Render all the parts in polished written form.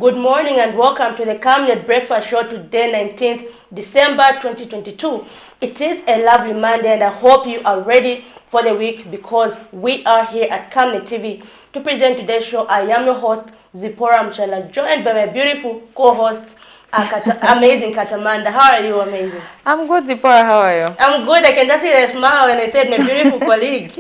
Good morning and welcome to the Camnet Breakfast Show today, 19th December 2022. It is a lovely Monday and I hope you are ready for the week because we are here at Camnet TV to present today's show. I am your host, Zipporah Mchala, joined by my beautiful co-host, amazing Katamanda. How are you, amazing? I'm good, Zipporah. How are you? I'm good. I can just see the smile when I said my beautiful colleague.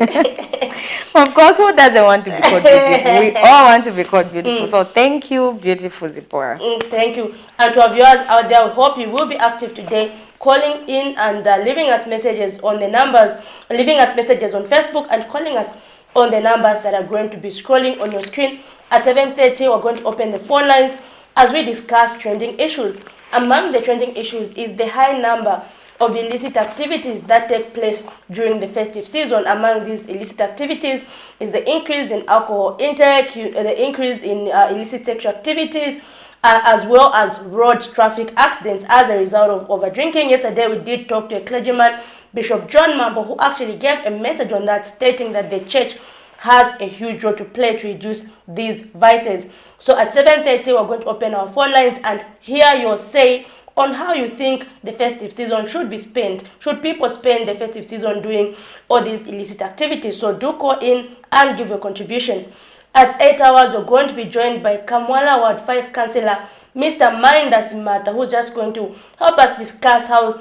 Of course, who doesn't want to be called beautiful? We all want to be called beautiful. So thank you, beautiful Zipporah. Thank you. And to our viewers out there, we hope you will be active today, calling in and leaving us messages on the numbers, leaving us messages on Facebook and calling us on the numbers that are going to be scrolling on your screen. At 7:30, we're going to open the phone lines as we discuss trending issues. Among the trending issues is the high number of illicit activities that take place during the festive season. Among these illicit activities is the increase in alcohol intake, the increase in illicit sexual activities, as well as road traffic accidents as a result of overdrinking. Yesterday we did talk to a clergyman, Bishop John Mambo, who actually gave a message on that, stating that the church has a huge role to play to reduce these vices. So at 7:30, we're going to open our phone lines and hear your say on how you think the festive season should be spent. Should people spend the festive season doing all these illicit activities? So do call in and give your contribution. At 8 hours, we're going to be joined by Kamwala Ward 5 Councillor, Mr. Minda Simata, who's just going to help us discuss how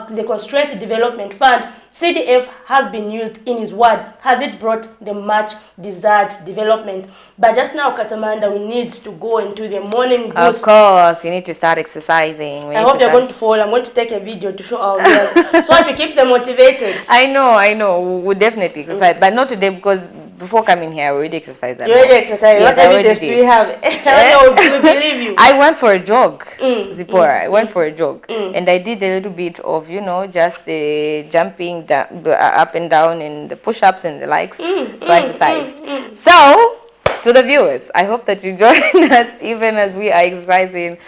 the Constituency Development Fund, CDF, has been used in his ward. Has it brought the much desired development? But just now, Katamanda, we need to go into the morning boost. Of course, we need to start exercising. I hope you're going to follow. I'm going to take a video to show our viewers so to keep them motivated. I know. We'll definitely exercise, but not today because before coming here, I already exercised. You already exercised? Yes, what evidence do we have? I don't know, we believe you. I went for a jog, Zipporah. I went for a jog, and I did a little bit of, just the jumping up and down and the push-ups and the likes. So I exercised. So, to the viewers, I hope that you join us even as we are exercising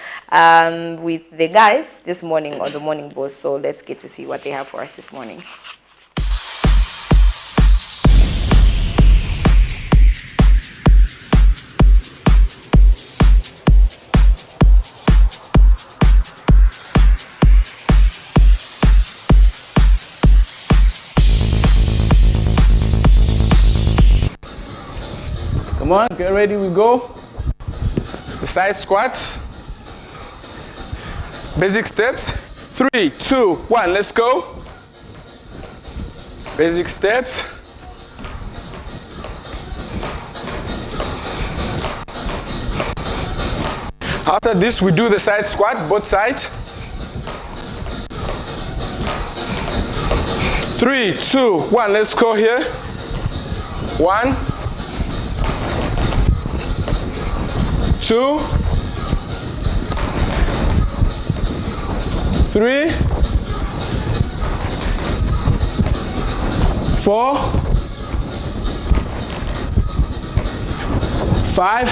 with the guys this morning on the Morning Boss. So let's get to see what they have for us this morning. Come on, get ready, we go. The side squats. Basic steps. 3, 2, 1, let's go. Basic steps. After this, we do the side squat, both sides. 3, 2, 1, let's go here. 1, 2, 3, 4, 5,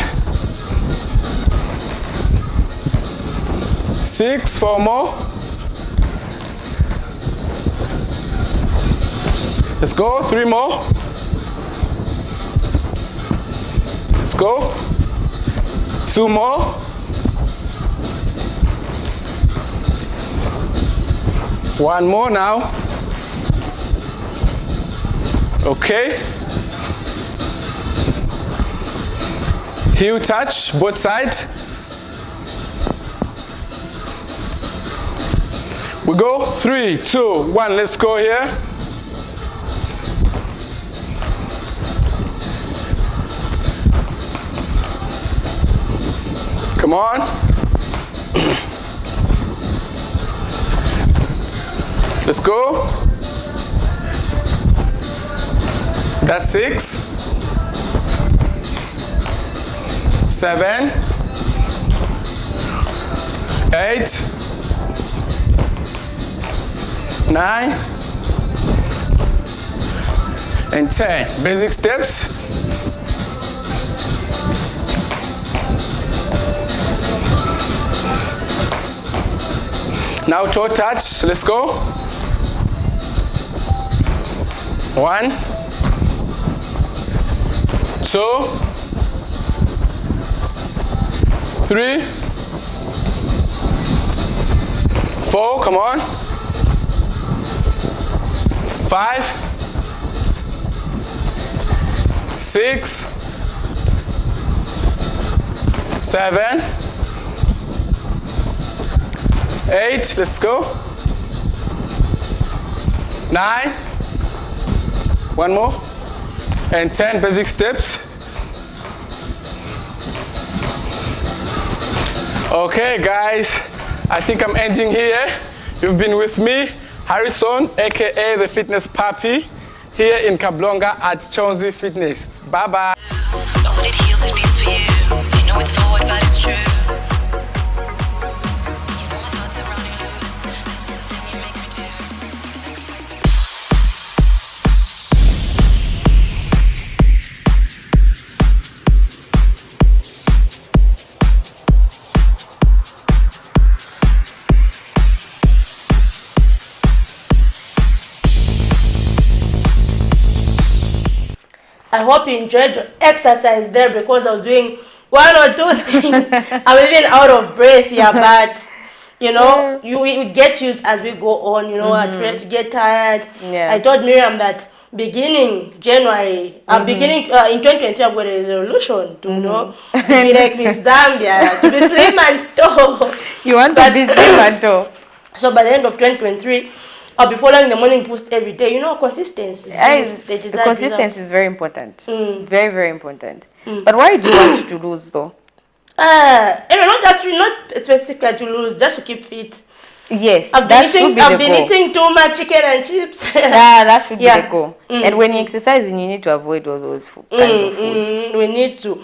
6, 4 more. Let's go, 3 more. Let's go. 2 more. 1 more now. Okay. Heel touch, both sides. We go 3, 2, 1, let's go here. Come on. Let's go. That's 6, 7, 8, 9, and 10. Basic steps. Now toe touch, let's go. 1, 2, 3, 4, come on. 5, 6, 7, 8, let's go. 9, one more, and 10 basic steps. Okay guys, I think I'm ending here. You've been with me, Harrison, aka the Fitness Puppy, here in Kablonga at Chonzi Fitness. Bye bye. I hope you enjoyed your exercise there, because I was doing one or two things. I'm even out of breath here, but you know, we get used as we go on. You know, at first you get tired. Yeah. I told Miriam that beginning January, beginning in 2020, I've got a resolution to, you know, to be like Miss Zambia, to be slim and tall. You want to be slim and tall. So by the end of 2023, I'll be following the morning post every day. You know, consistency. Consistency is very important. Very, very important. But why do you want to lose though? Not specifically to lose, just to keep fit. Yes, I've been eating too much chicken and chips. Yeah, that should be the goal. And when you exercise, you need to avoid all those kinds of foods. We need to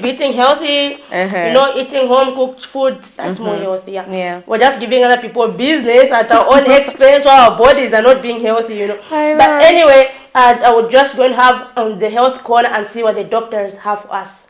be eating healthy. You know, eating home cooked food. That's more healthy. Yeah. We're just giving other people business at our own expense, while our bodies are not being healthy. You know. But anyway, I would just go and have the health corner and see what the doctors have for us.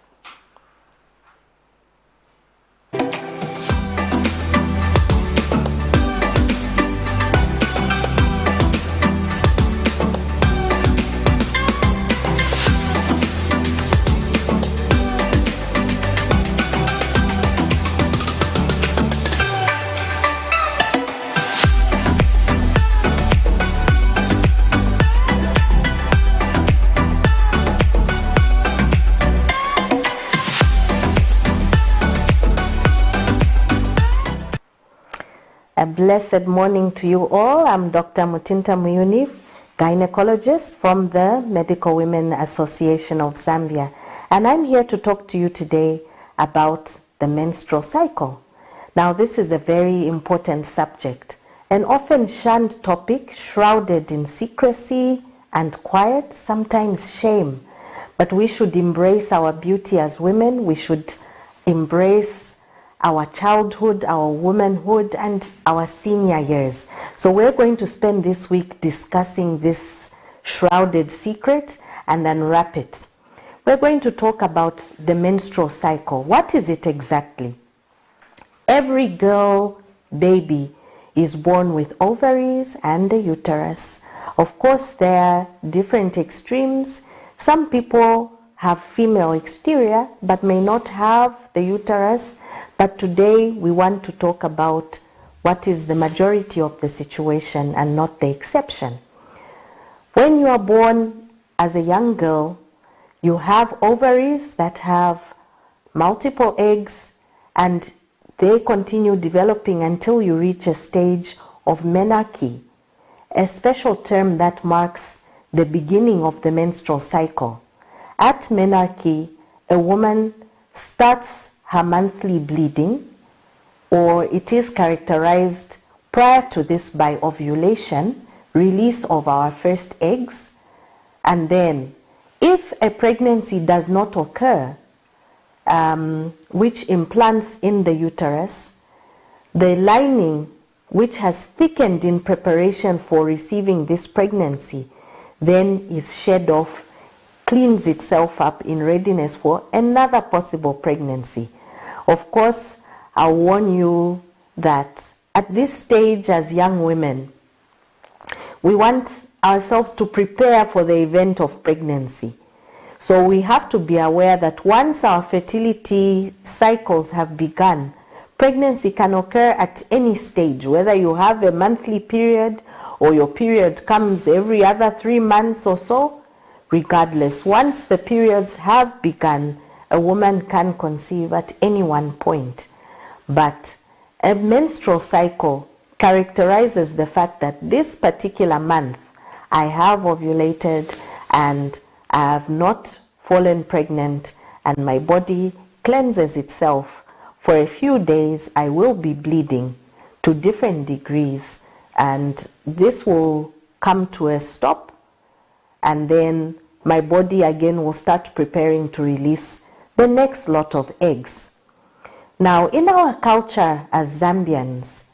A blessed morning to you all. I'm Dr. Mutinta Muyuni, gynecologist from the Medical Women Association of Zambia. And I'm here to talk to you today about the menstrual cycle. Now, this is a very important subject, an often shunned topic, shrouded in secrecy and quiet, sometimes shame. But we should embrace our beauty as women. We should embrace our childhood, our womanhood, and our senior years. So we're going to spend this week discussing this shrouded secret and unwrap it. We're going to talk about the menstrual cycle. What is it exactly? Every girl baby is born with ovaries and a uterus. Of course, there are different extremes. Some people have female exterior but may not have the uterus. But today we want to talk about what is the majority of the situation and not the exception. When you are born as a young girl, you have ovaries that have multiple eggs, and they continue developing until you reach a stage of menarche, a special term that marks the beginning of the menstrual cycle. At menarche, a woman starts her monthly bleeding, or it is characterized prior to this by ovulation, release of our first eggs, and then if a pregnancy does not occur, which implants in the uterus, the lining which has thickened in preparation for receiving this pregnancy then is shed off, cleans itself up in readiness for another possible pregnancy. Of course, I'll warn you that at this stage as young women, we want ourselves to prepare for the event of pregnancy. So we have to be aware that once our fertility cycles have begun, pregnancy can occur at any stage, whether you have a monthly period or your period comes every other 3 months or so. Regardless, once the periods have begun, a woman can conceive at any one point. But a menstrual cycle characterizes the fact that this particular month I have ovulated and I have not fallen pregnant, and my body cleanses itself. For a few days I will be bleeding to different degrees, and this will come to a stop, and then my body again will start preparing to release the next lot of eggs. Now, in our culture as Zambians,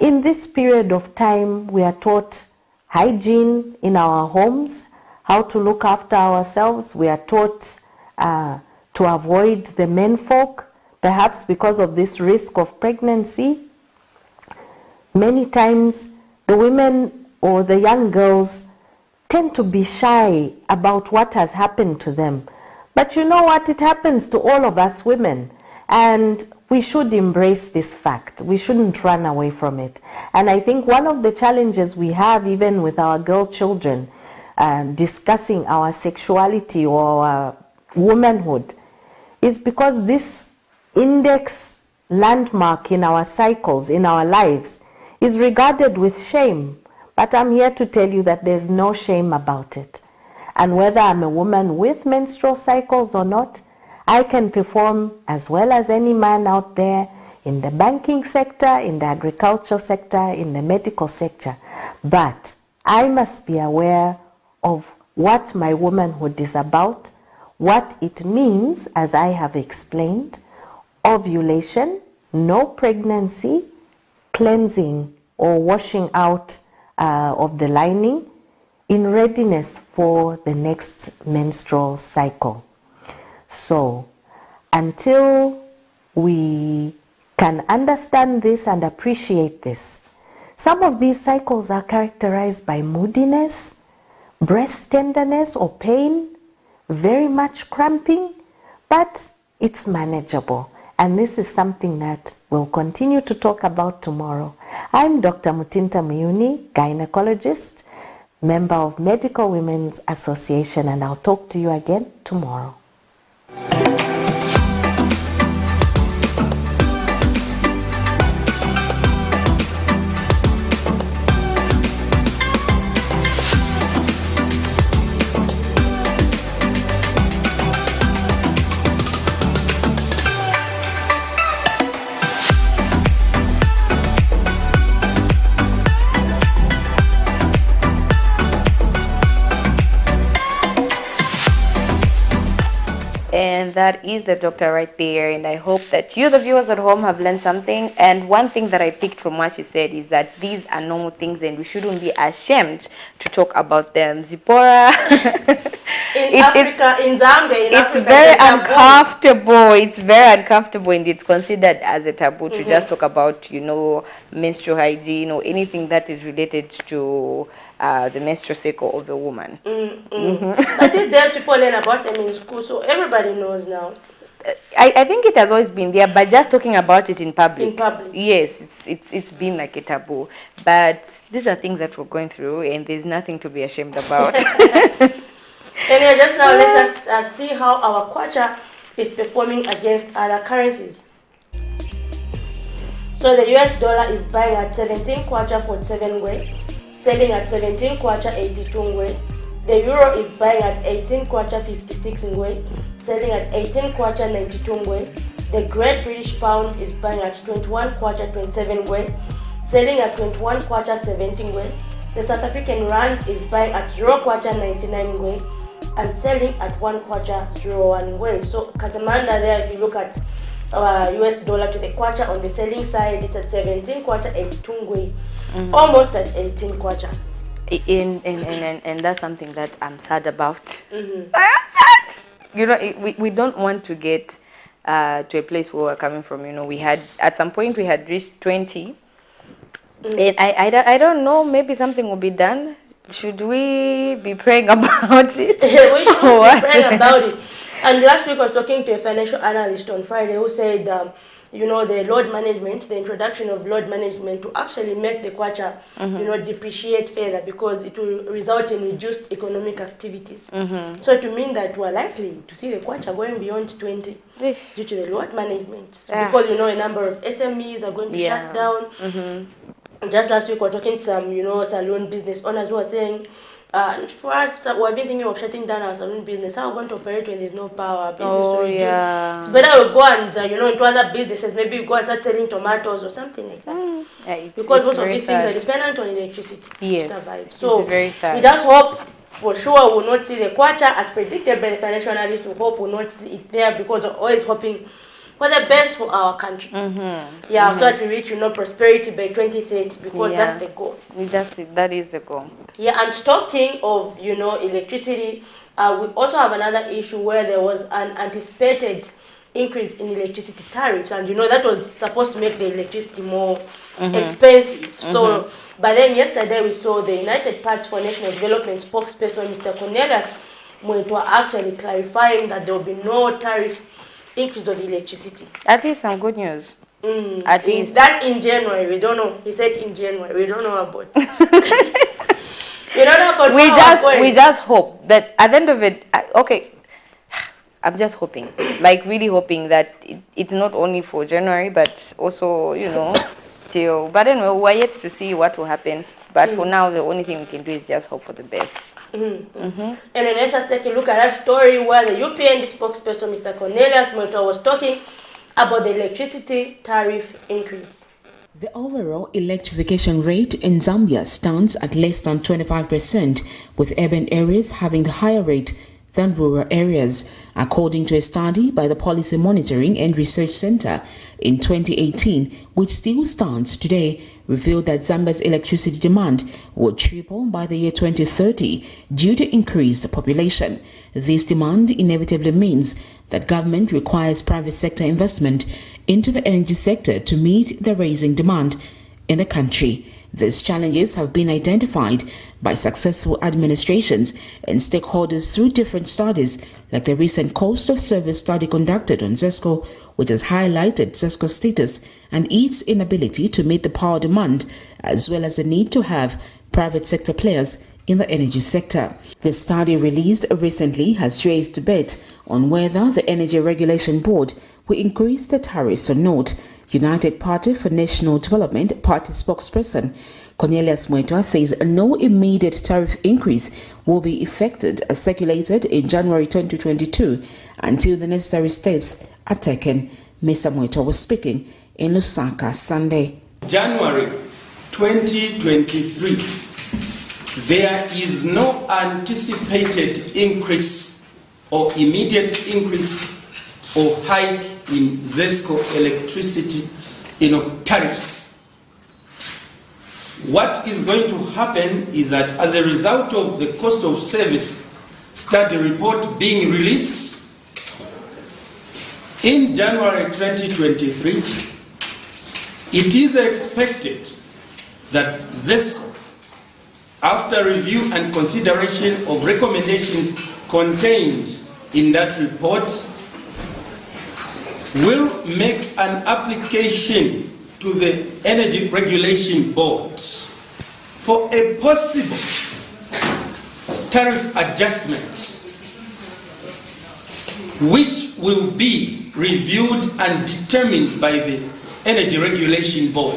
in this period of time, we are taught hygiene in our homes, how to look after ourselves. We are taught to avoid the menfolk, perhaps because of this risk of pregnancy. Many times, the women or the young girls tend to be shy about what has happened to them. But you know what? It happens to all of us women. And we should embrace this fact. We shouldn't run away from it. And I think one of the challenges we have, even with our girl children, discussing our sexuality or our womanhood, is because this index landmark in our cycles, in our lives, is regarded with shame. But I'm here to tell you that there's no shame about it. And whether I'm a woman with menstrual cycles or not, I can perform as well as any man out there in the banking sector, in the agricultural sector, in the medical sector. But I must be aware of what my womanhood is about, what it means, as I have explained: ovulation, no pregnancy, cleansing or washing out of the lining, in readiness for the next menstrual cycle. So, until we can understand this and appreciate this, some of these cycles are characterized by moodiness, breast tenderness or pain, very much cramping, but it's manageable. And this is something that we'll continue to talk about tomorrow. I'm Dr. Mutinta Muyuni, gynecologist, member of Medical Women's Association, and I'll talk to you again tomorrow. And that is the doctor right there, and I hope that you, the viewers at home, have learned something. And one thing that I picked from what she said is that these are normal things and we shouldn't be ashamed to talk about them. Zipporah, in Africa, in Zambia, it's very uncomfortable. It's very uncomfortable, and it's considered as a taboo to just talk about, you know, menstrual hygiene or anything that is related to the menstrual cycle of a woman. But these days people learn about them in school, so everybody knows now. I think it has always been there, but just talking about it in public. In public. Yes, it's been like a taboo. But these are things that we're going through, and there's nothing to be ashamed about. Anyway, just now let's see how our kwacha is performing against other currencies. So the US dollar is buying at 17 kwacha 47 ngwe, selling at 17 kwacha 82 ngwe. The euro is buying at 18 kwacha 56 ngwe, selling at 18 kwacha 92 ngwe. The Great British Pound is buying at 21 kwacha 27 ngwe, selling at 21 kwacha 70 ngwe. The South African Rand is buying at 0 kwacha 99 ngwe and selling at 1 kwacha 01 ngwe. So Katamanda there, if you look at US dollar to the kwacha on the selling side, it's at 17 kwacha 82 ngwe, almost at 18 kwacha. And that's something that I'm sad about. I am sad. You know, we don't want to get to a place where we're coming from. You know, we had at some point we had reached 20, and I don't know. Maybe something will be done Should we be praying about it? We should be praying about it. And last week I was talking to a financial analyst on Friday who said, you know, the load management, the introduction of load management to actually make the kwacha, you know, depreciate further because it will result in reduced economic activities. So to mean that we're likely to see the kwacha going beyond 20 due to the load management. So because, you know, a number of SMEs are going to shut down. Just last week we were talking to some, you know, salon business owners who are saying, for us, we've been thinking of shutting down our salon business. How are we going to operate when there's no power? Business will reduce. It's better we go and, you know, into other businesses. Maybe we go and start selling tomatoes or something like that. Because most of these things are dependent on electricity to survive. So we just hope, for sure, we'll not see the kwacha as predicted by the financial analyst. We hope we'll not see it there because we're always hoping for the best for our country. So that we reach, you know, prosperity by 2030 because that's the goal. That's it. That is the goal. And talking of, you know, electricity, we also have another issue where there was an anticipated increase in electricity tariffs, and you know that was supposed to make the electricity more expensive. So, but then yesterday we saw the United Party for National Development spokesperson, Mr. Cornelius Mwetwa, actually clarifying that there will be no tariff increase of electricity. At least some good news. At least. That's in January. We don't know. He said in January. We don't know about. We don't know about. We just hope that at the end of it. Okay, I'm just hoping, like really hoping that it's not only for January, but also, you know, till. But anyway, we're yet to see what will happen. But for now, the only thing we can do is just hope for the best. And then let's just take a look at that story where the UPND spokesperson, Mr. Cornelius Mwetwa, was talking about the electricity tariff increase. The overall electrification rate in Zambia stands at less than 25%, with urban areas having the higher rate than rural areas, according to a study by the Policy Monitoring and Research Center in 2018, which still stands today, revealed that Zambia's electricity demand would triple by the year 2030 due to increased population. This demand inevitably means that government requires private sector investment into the energy sector to meet the rising demand in the country. These challenges have been identified by successful administrations and stakeholders through different studies, like the recent cost of service study conducted on ZESCO, which has highlighted ZESCO's status and its inability to meet the power demand, as well as the need to have private sector players in the energy sector. The study released recently has raised debate on whether the Energy Regulation Board will increase the tariffs or not. United Party for National Development Party spokesperson Cornelius Mwetwa says no immediate tariff increase will be effected as circulated in January 2022 until the necessary steps are taken. Mr. Mwetwa was speaking in Lusaka Sunday. January 2023, there is no anticipated increase or immediate increase or hike in ZESCO electricity tariffs. What is going to happen is that as a result of the cost of service study report being released in January 2023, it is expected that ZESCO, after review and consideration of recommendations contained in that report, will make an application to the Energy Regulation Board for a possible tariff adjustment, which will be reviewed and determined by the Energy Regulation Board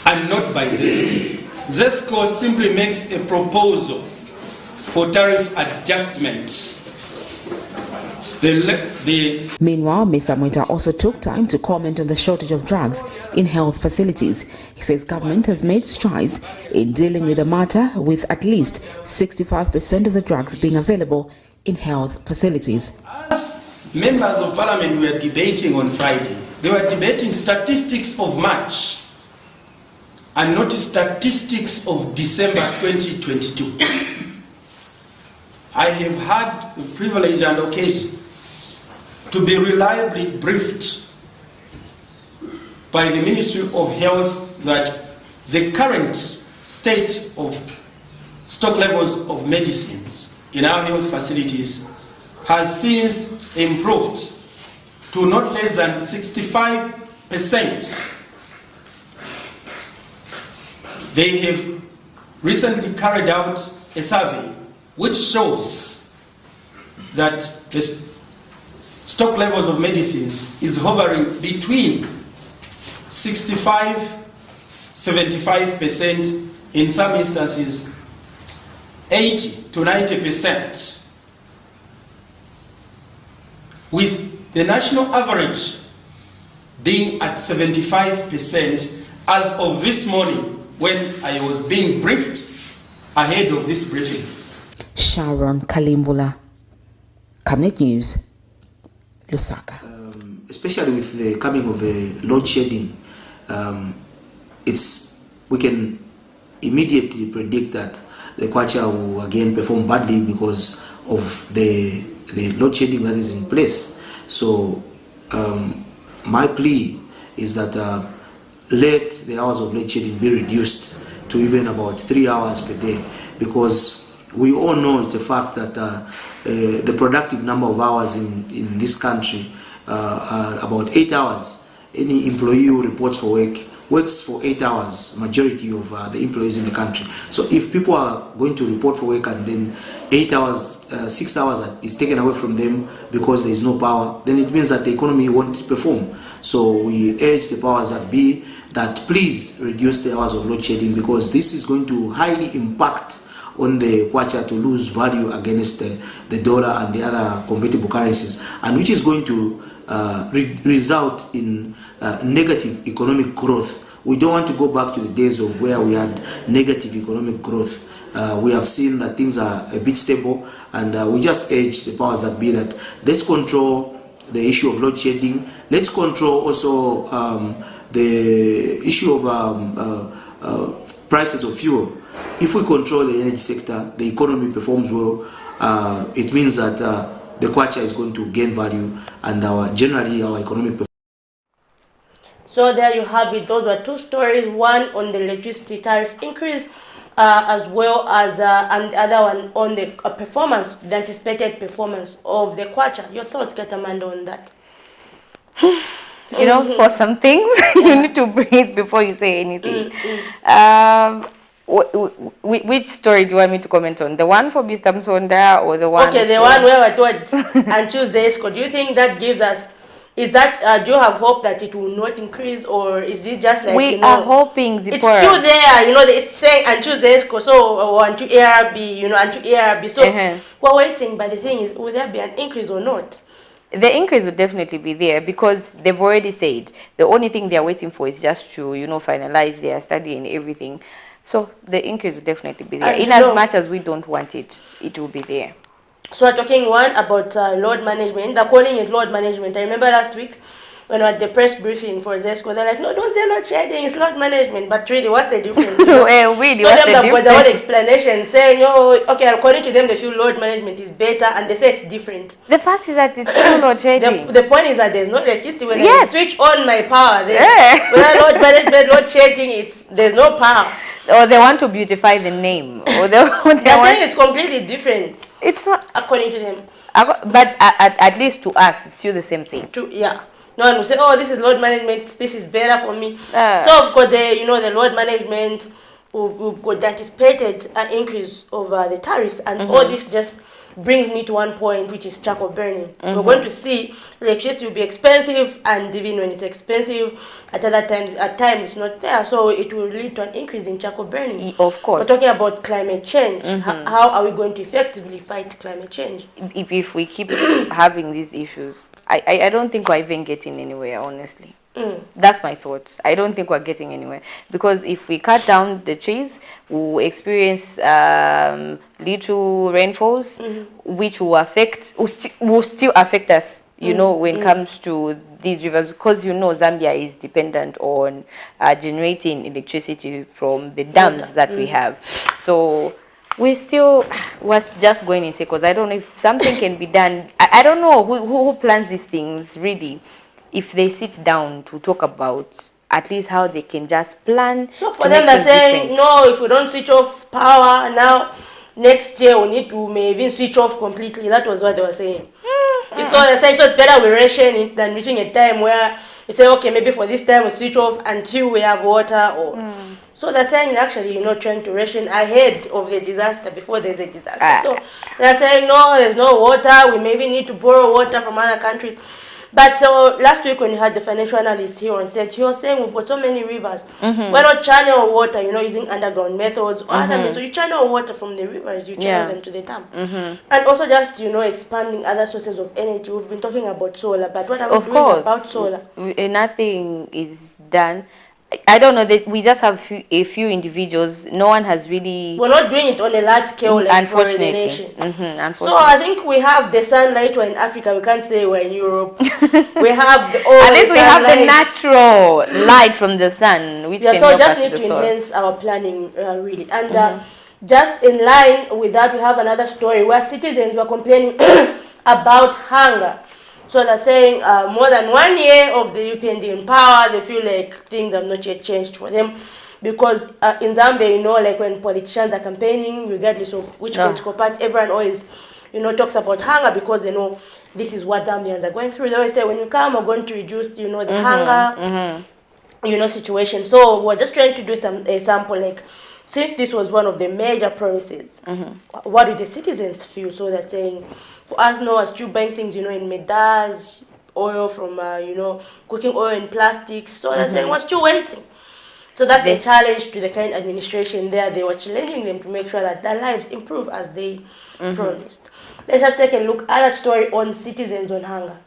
and not by ZESCO. ZESCO simply makes a proposal for tariff adjustment. Meanwhile, Mr. Mwetwa also took time to comment on the shortage of drugs in health facilities. He says government has made strides in dealing with the matter, with at least 65% of the drugs being available in health facilities. As members of parliament were debating on Friday, they were debating statistics of March and not statistics of December 2022. I have had the privilege and occasion to be reliably briefed by the Ministry of Health that the current state of stock levels of medicines in our health facilities has since improved to not less than 65%. They have recently carried out a survey which shows that the stock levels of medicines is hovering between 65-75%, in some instances 80 to 90%, with the national average being at 75% as of this morning when I was being briefed ahead of this briefing. Sharon Kalimbula, Camnet News, Lusaka. Especially with the coming of the load shedding, we can immediately predict that the Kwacha will again perform badly because of the load shedding that is in place. So my plea is that let the hours of load shedding be reduced to even about 3 hours per day, because we all know it's a fact that the productive number of hours in this country are about 8 hours. Any employee who reports for work works for 8 hours, majority of the employees in the country. So if people are going to report for work and then 8 hours, 6 hours is taken away from them because there is no power, then it means that the economy won't perform. So we urge the powers that be that please reduce the hours of load shedding, because this is going to highly impact on the kwacha to lose value against the dollar and the other convertible currencies, and which is going to result in negative economic growth. We don't want to go back to the days of where we had negative economic growth. We have seen that things are a bit stable, and we just urge the powers that be that let's control the issue of load shedding. Let's control also the issue of prices of fuel. If we control the energy sector, the economy performs well. It means that the kwacha is going to gain value, and generally our economic performance. So there you have it. Those were two stories, one on the electricity tariff increase, as well as and the other one on the performance, the anticipated performance of the kwacha. Your thoughts, Katamanda, on that? You know, for some things, you need to breathe before you say anything. Which story do you want me to comment on? The one for Mr. Msonda or the one? Okay, the one where we're told and choose the ESCO. Do you think that gives us, is that, do you have hope that it will not increase, or is it just like, we are hoping, Zipporah, it's still there, you know, they're saying and choose the ESCO, so, and to ARB, you know, and to ARB. So we're waiting, but the thing is, will there be an increase or not? The increase will definitely be there, because they've already said the only thing they're waiting for is just to, you know, finalize their study and everything. So the increase will definitely be there. In as much as we don't want it, it will be there. So we're talking one about load management. They're calling it load management. I remember last week when we had the press briefing for ZESCO, they're like, no, don't say load shedding, it's load management. But really, what's the difference? You know? Really, so what's the difference? Their own explanation saying, oh, okay, according to them, they feel load management is better, and they say it's different. The fact is that it's still load shedding. The point is that there's no electricity. When I switch on my power, whether load management, load shedding, there's no power. Or they want to beautify the name. Or they're saying it's completely different. It's not. According to them. But at least to us, it's still the same thing. Yeah. No one will say, oh, this is load management, this is better for me. So of course, the load management, we've got the anticipated increase of the tariffs, and all this just brings me to one point, which is charcoal burning. We're going to see electricity will be expensive, and even when it's expensive, at times it's not there, so it will lead to an increase in charcoal burning. Of course. We're talking about climate change. How are we going to effectively fight climate change? If we keep having these issues, I don't think we're even getting anywhere, honestly. That's my thought. I don't think we're getting anywhere, because if we cut down the trees, we'll experience little rainfalls, which will still affect us, you know, when it comes to these rivers, because, you know, Zambia is dependent on generating electricity from the dams that we have. So we still was just going in circles. I don't know if something can be done. I don't know who plans these things, really. If they sit down to talk about at least how they can just plan. So for them, they're saying, no, if we don't switch off power now, next year we may even switch off completely. That was what they were saying. So they're saying, so it's better we ration it than reaching a time where we say, okay, maybe for this time we switch off until we have water. Or so they're saying, actually, trying to ration ahead of the disaster before there's a disaster. So they're saying, no, there's no water. We maybe need to borrow water from other countries. But last week when you had the financial analyst here on set, he was saying we've got so many rivers. Why not channel water, using underground methods or other methods? So you channel water from the rivers, you channel them to the dam. And also just, expanding other sources of energy. We've been talking about solar, but what are we doing about solar? Nothing is done. I don't know, that we just have a few individuals. No one has really... We're not doing it on a large scale like for the nation. So I think we have the sunlight. We're in Africa. We can't say we're in Europe. We have at least we have the natural light from the sun, which can help us with the soil. So just need to enhance our planning, really. And just in line with that, we have another story where citizens were complaining about hunger. So they're saying more than 1 year of the UPND in power, they feel like things have not yet changed for them. Because in Zambia, like when politicians are campaigning, regardless of which political party, everyone always, talks about hunger because they know this is what Zambians are going through. They always say, when you come, we're going to reduce, the hunger, situation. So we're just trying to do a sample, like, since this was one of the major promises, what do the citizens feel? So they're saying, for us now, we're still buying things, in medals, oil from, cooking oil in plastics. So they're saying, we're still waiting. So that's a challenge to the current administration there. They were challenging them to make sure that their lives improve as they promised. Let's just take a look at that story on citizens on hunger.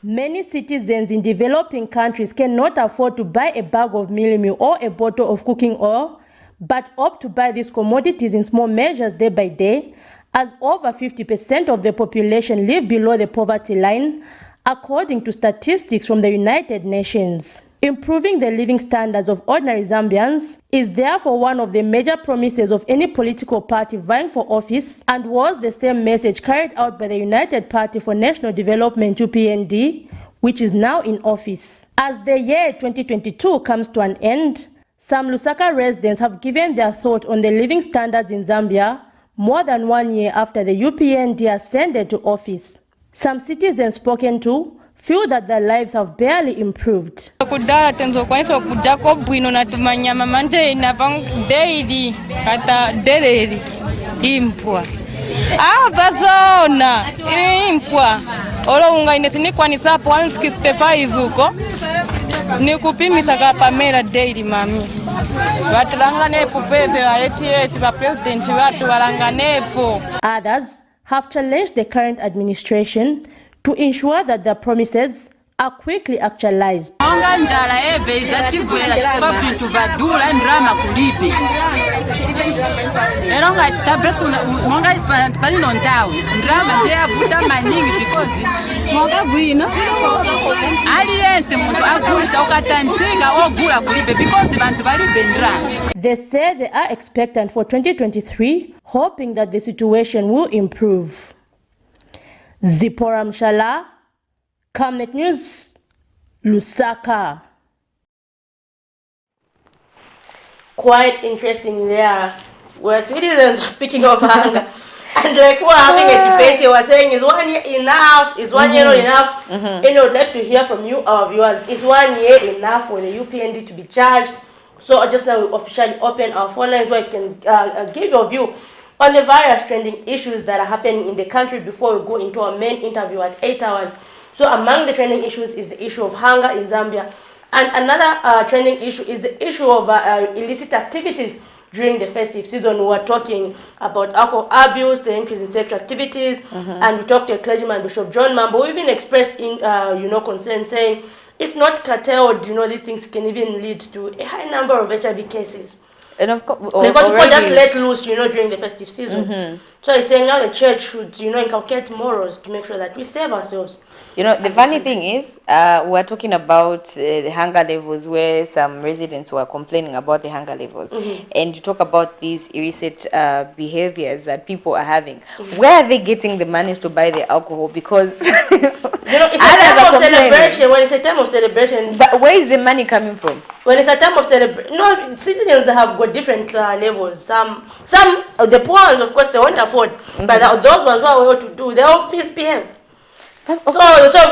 Many citizens in developing countries cannot afford to buy a bag of meal or a bottle of cooking oil, but opt to buy these commodities in small measures day by day, as over 50% of the population live below the poverty line, according to statistics from the United Nations. Improving the living standards of ordinary Zambians is therefore one of the major promises of any political party vying for office, and was the same message carried out by the United Party for National Development, UPND, which is now in office. As the year 2022 comes to an end, some Lusaka residents have given their thought on the living standards in Zambia more than 1 year after the UPND ascended to office. Some citizens spoken to feel that their lives have barely improved. daily mami. Others have challenged the current administration to ensure that their promises are quickly actualized. They say they are expectant for 2023, hoping that the situation will improve. Zipporah Mshala, Camnet News, Lusaka. Quite interesting there, where citizens are speaking of hunger. And like we're having a debate here, we're saying, is 1 year enough? Is 1 year not enough? And I would like to hear from you, our viewers. Is 1 year enough for the UPND to be charged? So just now we officially open our phone lines where you can give your view on the various trending issues that are happening in the country before we go into our main interview at 8 hours. So among the trending issues is the issue of hunger in Zambia. And another trending issue is the issue of illicit activities during the festive season. We were talking about alcohol abuse, the increase in sexual activities, and we talked to a clergyman, Bishop John Mambo, who even expressed concern, saying if not curtailed, these things can even lead to a high number of HIV cases. And of course, because people just let loose, during the festive season. So he's saying now the church should, inculcate morals to make sure that we save ourselves You know, the funny thing is, we're talking about the hunger levels where some residents were complaining about the hunger levels. And you talk about these illicit behaviors that people are having. Where are they getting the money to buy the alcohol? Because You know, it's a time of celebration. When it's a time of celebration. But where is the money coming from? When it's a time of celebration, no, citizens have got different levels. Some, the poor ones, of course, they won't afford. But those ones who are well to do, they all misbehave. So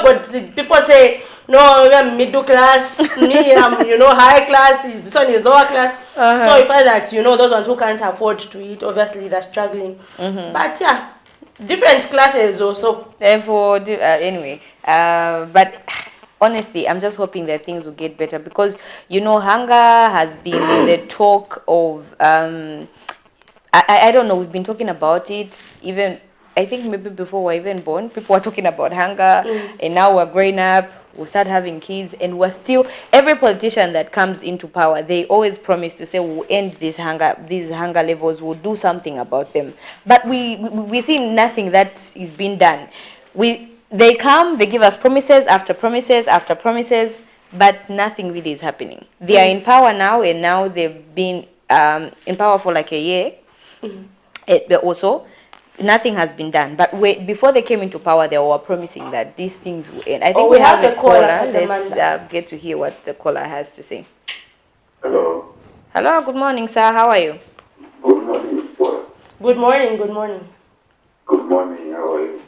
but people say, no, I'm middle class, me, I'm, you know, high class, this one is lower class. So you find that, you know, those ones who can't afford to eat, obviously they're struggling. But yeah, different classes also. Therefore, anyway, but honestly, I'm just hoping that things will get better because, you know, hunger has been the talk of, I don't know, we've been talking about it even, I think maybe before we're even born, people were talking about hunger, and now we're growing up, we'll start having kids, and we're still, every politician that comes into power, they always promise to say we'll end these hunger levels, we'll do something about them. But we see nothing that is being done. They come, they give us promises after promises after promises, but nothing really is happening. They are in power now, and now they've been in power for like a year. But also, nothing has been done. But before they came into power, they were promising that these things will end. I think we have a caller. Let's get to hear what the caller has to say. Hello. Hello, good morning, sir. How are you? Good morning, sir. Good morning, good morning. Good morning, how are you?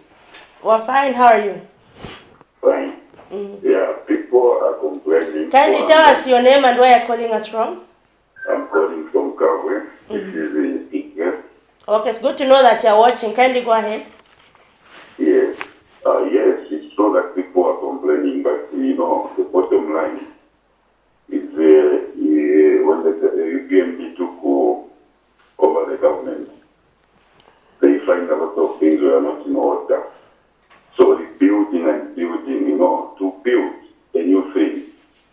We're fine, how are you? Fine. Yeah, people are complaining. Can you tell us your name and where you're calling us from? I'm calling from Kabwe, which is in Ika. Okay, it's good to know that you're watching. Kindly go ahead. Yes. Yes, it's true that people are complaining, but you know, the bottom line is when the UPMP took over the government, they find a lot of things were not in order. So rebuilding and building, you know, to build a new thing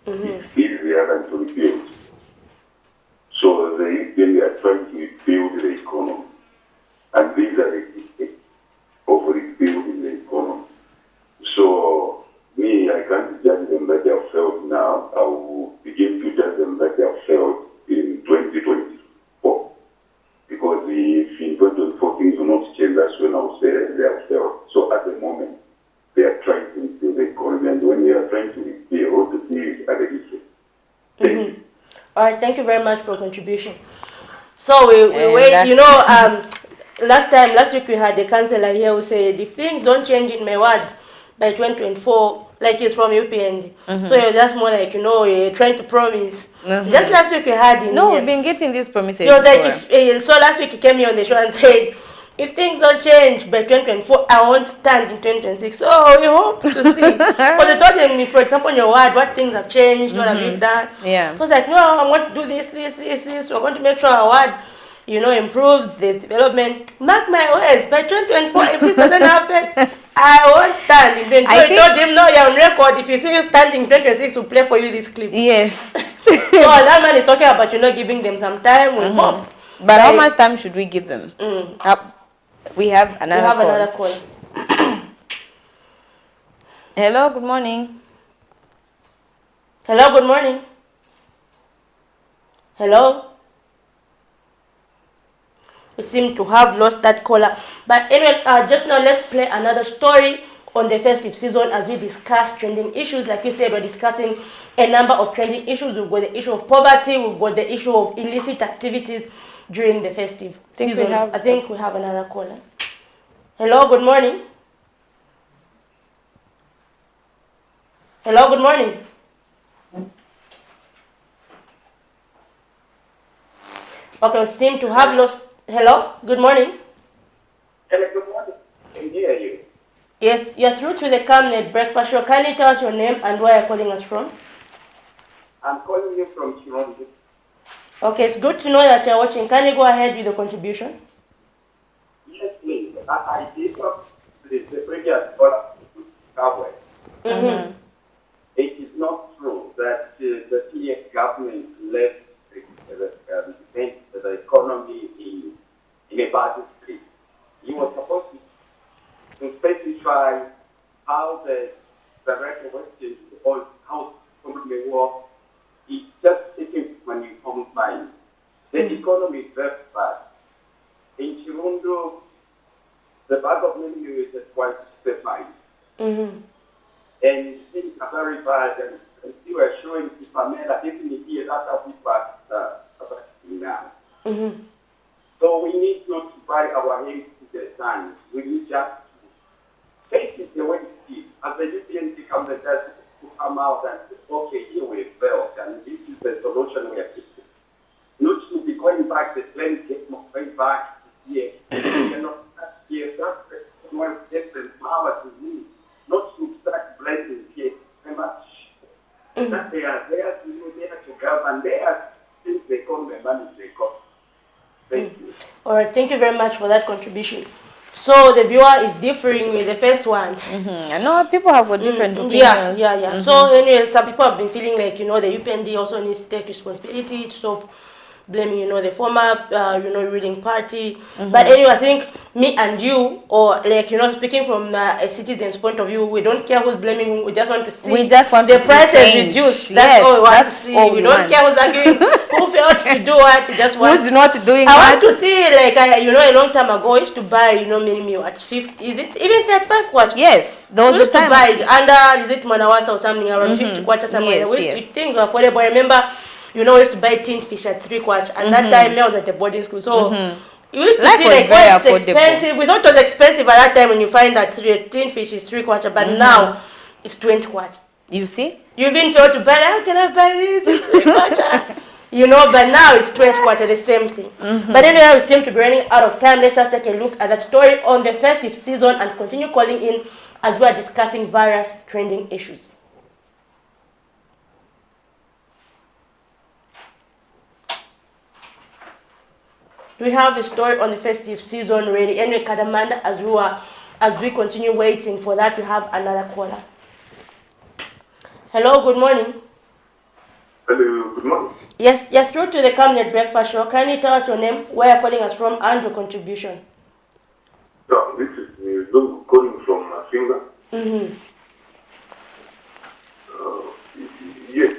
is easier than to rebuild. So they are trying to rebuild the economy. And these are the effects of rebuilding the economy. So me, I can't judge them that they have failed now. I will begin to judge them that they have failed in 2024. Because if in 2024 things will not change, that's when I will say they have failed. So at the moment, they are trying to rebuild the economy. And when they are trying to rebuild, these are the issues. Thank you. All right, thank you very much for your contribution. So we wait, you know, last week we had the councillor here who said if things don't change in my ward by 2024, like it's from UPND. So you're just more like, you know, you're trying to promise. Just last week we had in No, we've been getting these promises. He was like, so last week he came here on the show and said, if things don't change by 2024, I won't stand in 2026. So we hope to see. Because I told him, for example, in your ward, what things have changed, what have you done? Yeah. He was like, no, I want to do this. We're going to make sure our ward, you know, improves this development. Mark my words, by 2024, if this doesn't happen, I won't stand in 2024. So I told him, no, you're on record. If you see you standing in 2026, we'll play for you this clip. Yes. So that man is talking about, you know, giving them some time. We hope. But how much time should we give them? We have another call. Hello, good morning. Hello, good morning. Hello. We seem to have lost that caller. But anyway, just now let's play another story on the festive season as we discuss trending issues. Like we said, we're discussing a number of trending issues. We've got the issue of poverty. We've got the issue of illicit activities during the festive season. I think we have another caller. Hello, good morning. Hello, good morning. Okay, we seem to have lost. Hello, good morning. Hello, good morning. Can hear you? Yes, you're through to the Camnet Breakfast Show. Can you tell us your name and where you're calling us from? I'm calling you from Chirondi. Okay, it's good to know that you're watching. Can you go ahead with the contribution? Yes, please. I did not the previous caller Kabwe. It is not true that the TX government left the economy in a bad state. He was supposed to specify how the the right of exchange or how somebody may work, it's just taking money from mine. The economy is very bad. In Chirundo, the bag of money is at quite defined. And things are very bad. And you were showing to Pamela, definitely here, that's how people are now. So we need not to buy our heads to the sun. We need just to face it the way it is. As the European become the judge to come out and say, okay, here we failed, and this is the solution we are taking. Not to be going back the same game of going back here. You know, here, that's one gets the power to me. Not to start blaming here very much. That they are there to you, they are to govern, they are since they come the money they come. Thank you. All right, thank you very much for that contribution. So the viewer is differing with the first one. I know people have got different opinions. Yeah. So anyway, some people have been feeling like, you know, the UPND also needs to take responsibility to stop blaming, you know, the former, ruling party. But anyway, I think me and you, or like, you know, speaking from a citizen's point of view, we don't care who's blaming whom. We just want to see the prices reduced. That's all we want to see. We don't care who's arguing, who failed to do what. We just want. Who's not doing I what? want to see, like, a long time ago, I used to buy, mini meal at 50. Is it even 35 kwacha? Yes, those we used to buy it under, is it Manawasa or something, around 50 kwacha somewhere. Things were affordable. I remember. We used to buy tin fish at 3 kwacha, and that time I was at a boarding school. So you used to Life see was like very it's expensive. We thought it was expensive at that time when you find that tin fish is 3 kwacha, but now it's 20 kwacha. You see? You even failed to buy, how can I buy this? It's 3 kwacha. But now it's 20 kwacha, the same thing. But anyway, we seem to be running out of time. Let's just take a look at that story on the festive season and continue calling in as we are discussing various trending issues. We have a story on the festive season ready. Anyway, Kadamanda, as we continue waiting for that, we have another caller. Hello, good morning. Hello, good morning. Yes, you're through to the Camnet Breakfast Show. Can you tell us your name, where you're calling us from, and your contribution? Yeah, this is Zogu calling from Masinga. Yes,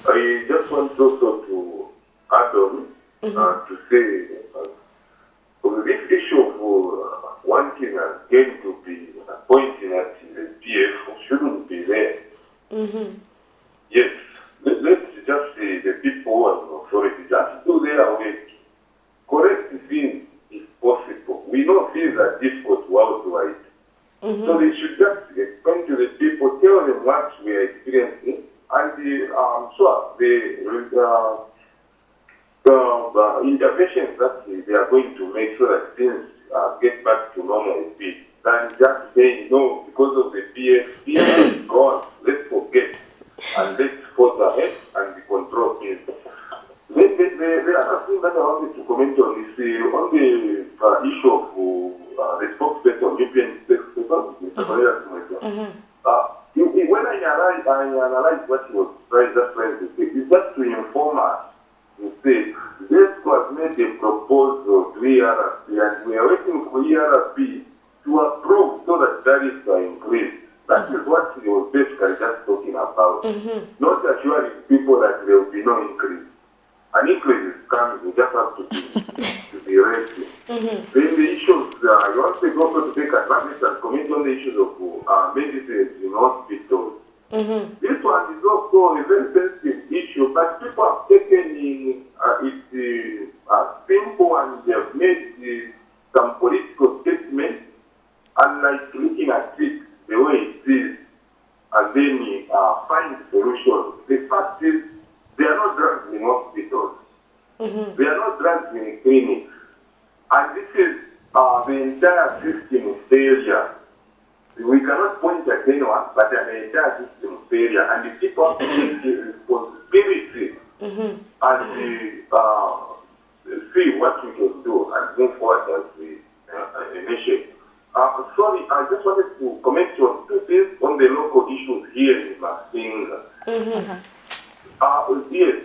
I just want also to add on to say this issue of wanting again to be appointing at the PF shouldn't be there. Yes, let's just say the people and authority just do their work. Correct things if possible. We know things are difficult worldwide. So they should just explain to the people, tell them what we are experiencing, and I'm sure the interventions that they are going to make so that things get back to normal a bit, than just saying no because of the PF is gone. Let's forget and let's force ahead and control things. The other thing that I wanted to comment on is on the issue of the spokesperson, European spokesperson, Mr. Maria. When I analyze what he was trying to say, is just to inform us to say this was made a proposal to ERP, and we are waiting for ERP to approve so that tariffs are increased. That is what he was basically just talking about. Not assuring people that there will be no increase. An increase is coming, we just have to be ready. Then the issues, I want to also take advantage and comment on the issues of medicines in hospitals. This one is also a very sensitive issue, but people have taken it simple and they have made some political statements and like looking at it the way it is and then find solutions. The fact is, there are no drugs in hospitals. There are no drugs in clinics. And this is the entire system of failure. We cannot point at anyone, but an entire system of failure. And the people have to take the responsibility and see what we can do and move forward as a nation. Sorry, I just wanted to comment on two things on the local issues here in Masinga. Yes,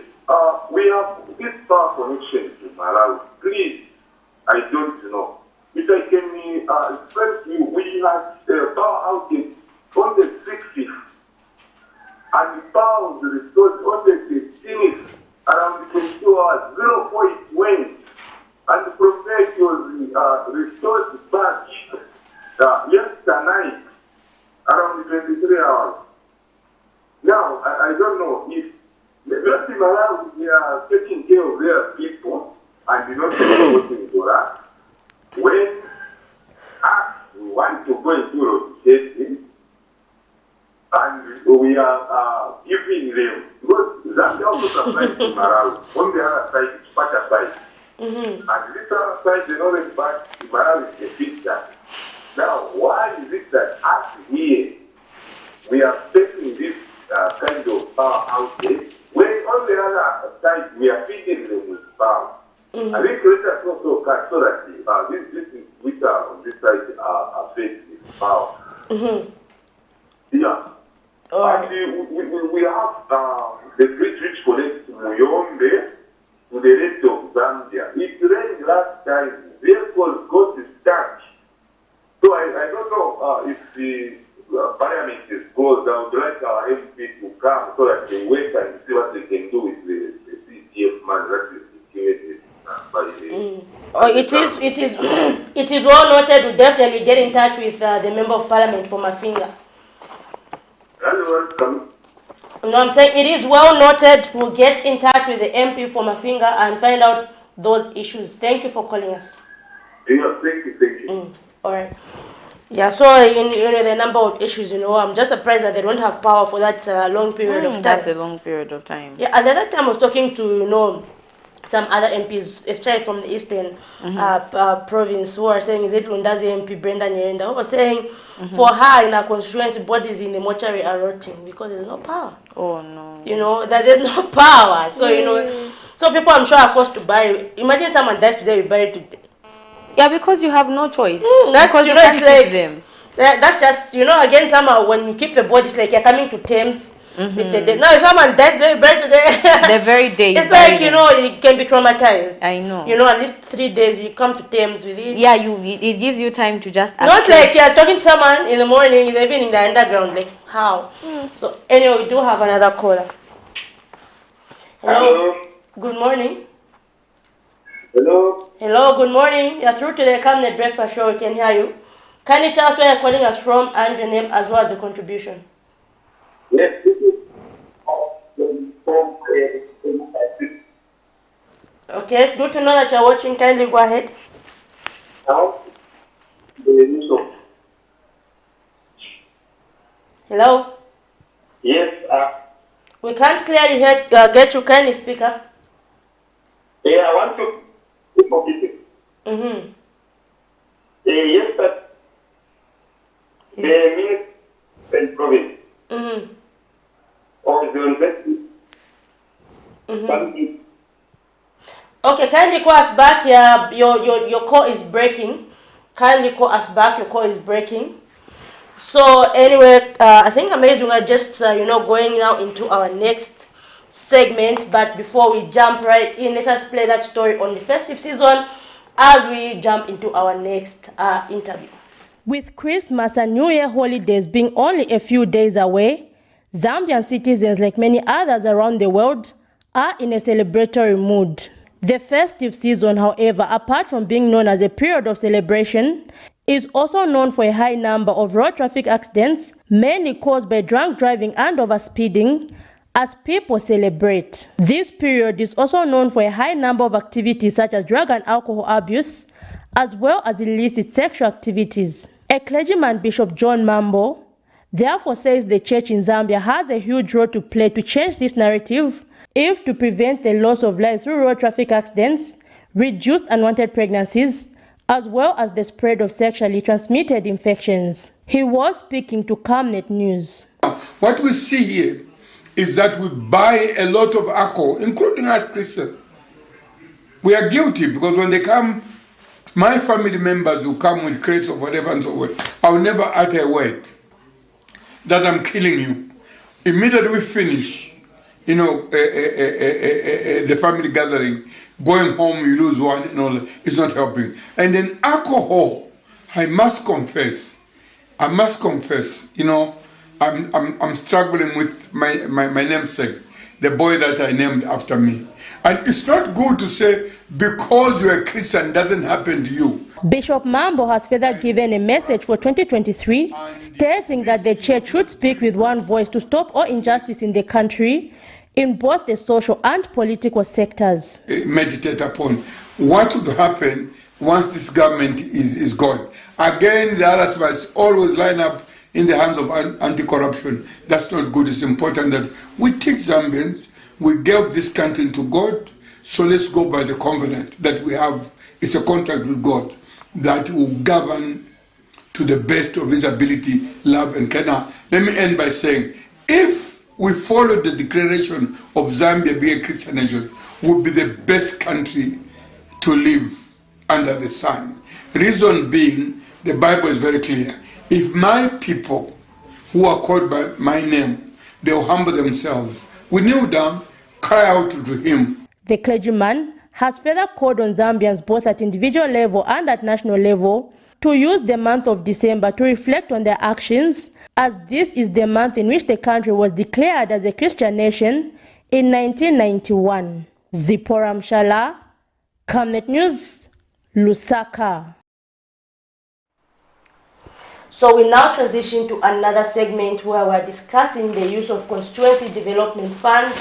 we have this power connection to Malawi. Please, I don't know. If I can express to you, we had power outage on the 60th, and the power was restored on the 15th, around the 22 hours, 04 it went, and the prophet was restored back yesterday night, around the 23 hours. Now, I don't know if the Western Malawi, they are taking care of their people and they're not supporting for us. When we want to go into rotation, and we are giving them, because Zambia also supplies to Malawi. On the other side, it's Pacha side. And this other side, they know that back to Malawi is a big that. Now, why is it that us here, we are facing this kind of power outage, when on the other side, we are feeding them with power? I think let us also cut so that this is which are on this side are faced with power. Yeah. And we have the bridge which connects Muyombe to the rest of Zambia. It rained last time, vehicles got stuck. So I don't know if the parliament is closed. I would like our MP to come so that they wait and see what they can do with the CTF man that is situated by the... It is well noted. We definitely get in touch with the member of parliament for Mafinga. No, I'm saying it is well noted. We'll get in touch with the MP for Mafinga and find out those issues. Thank you for calling us. Yeah, thank you. All right. Yeah, so in the number of issues, I'm just surprised that they don't have power for that long period of time. That's a long period of time. Yeah, at that time I was talking to, some other MPs, especially from the eastern province, who are saying, is it Lundazi MP, Brenda Nyenda, who was saying for her in her constituency, bodies in the mortuary are rotting because there's no power. Oh, no. That there's no power. So, so people I'm sure are forced to bury. Imagine someone dies today, you bury today. Yeah, because you have no choice. Because you can't keep them. That's just, again, somehow when you keep the body, it's like you're coming to terms with the dead. Now, if someone dies today, bury today. The very day. It's like, you can be traumatized. I know. At least 3 days, you come to terms with it. Yeah, it gives you time to just accept. Not like you're talking to someone in the morning, in the evening, in the underground. Like, how? So, anyway, we do have another caller. Hello. Good morning. Hello. Hello, good morning. You're through to the Camnet Breakfast Show. We can hear you. Can you tell us where you're calling us from and your name as well as the contribution? Yes, this is Okay, it's good to know that you're watching. Kindly go ahead. Hello? Yes. We can't clearly get you. Kindly speak up. Yeah, I want to... Yes, but the Minister and Province of the University. Okay, kindly call us back. Your call is breaking. Kindly call us back. Your call is breaking. So anyway, I think amazing. We're just going now into our next segment. But before we jump right in, let us play that story on the festive season as we jump into our next interview. With Christmas and New Year holidays being only a few days away, Zambian citizens, like many others around the world, are in a celebratory mood. The festive season, however, apart from being known as a period of celebration, is also known for a high number of road traffic accidents, mainly caused by drunk driving and overspeeding, as people celebrate. This period is also known for a high number of activities such as drug and alcohol abuse, as well as illicit sexual activities. A clergyman, Bishop John Mambo, therefore says the church in Zambia has a huge role to play to change this narrative, if to prevent the loss of lives through road traffic accidents, reduce unwanted pregnancies, as well as the spread of sexually transmitted infections. He was speaking to Camnet News. What we see here is that we buy a lot of alcohol, including us Christians. We are guilty because when they come, my family members will come with crates or whatever and so on. I'll never utter a word that I'm killing you. Immediately we finish, the family gathering, going home, you lose one and all that. It's not helping. And then alcohol, I must confess, I'm struggling with my namesake, the boy that I named after me. And it's not good to say because you're a Christian doesn't happen to you. Bishop Mambo has further given a message for 2023, stating that the church should speak with one voice to stop all injustice in the country in both the social and political sectors. Meditate upon what would happen once this government is gone. Again, the others must always line up in the hands of anti-corruption. That's not good. It's important that we teach Zambians, we gave this country to God, so let's go by the covenant that we have. It's a contract with God that will govern to the best of his ability, love and care. Now, let me end by saying, if we follow the declaration of Zambia being a Christian nation, would be the best country to live under the sun. Reason being, the Bible is very clear. If my people who are called by my name, they will humble themselves, we kneel down, cry out to him. The clergyman has further called on Zambians both at individual level and at national level to use the month of December to reflect on their actions, as this is the month in which the country was declared as a Christian nation in 1991. Zipporah Mshala, Camnet News, Lusaka. So we now transition to another segment where we're discussing the use of Constituency Development Fund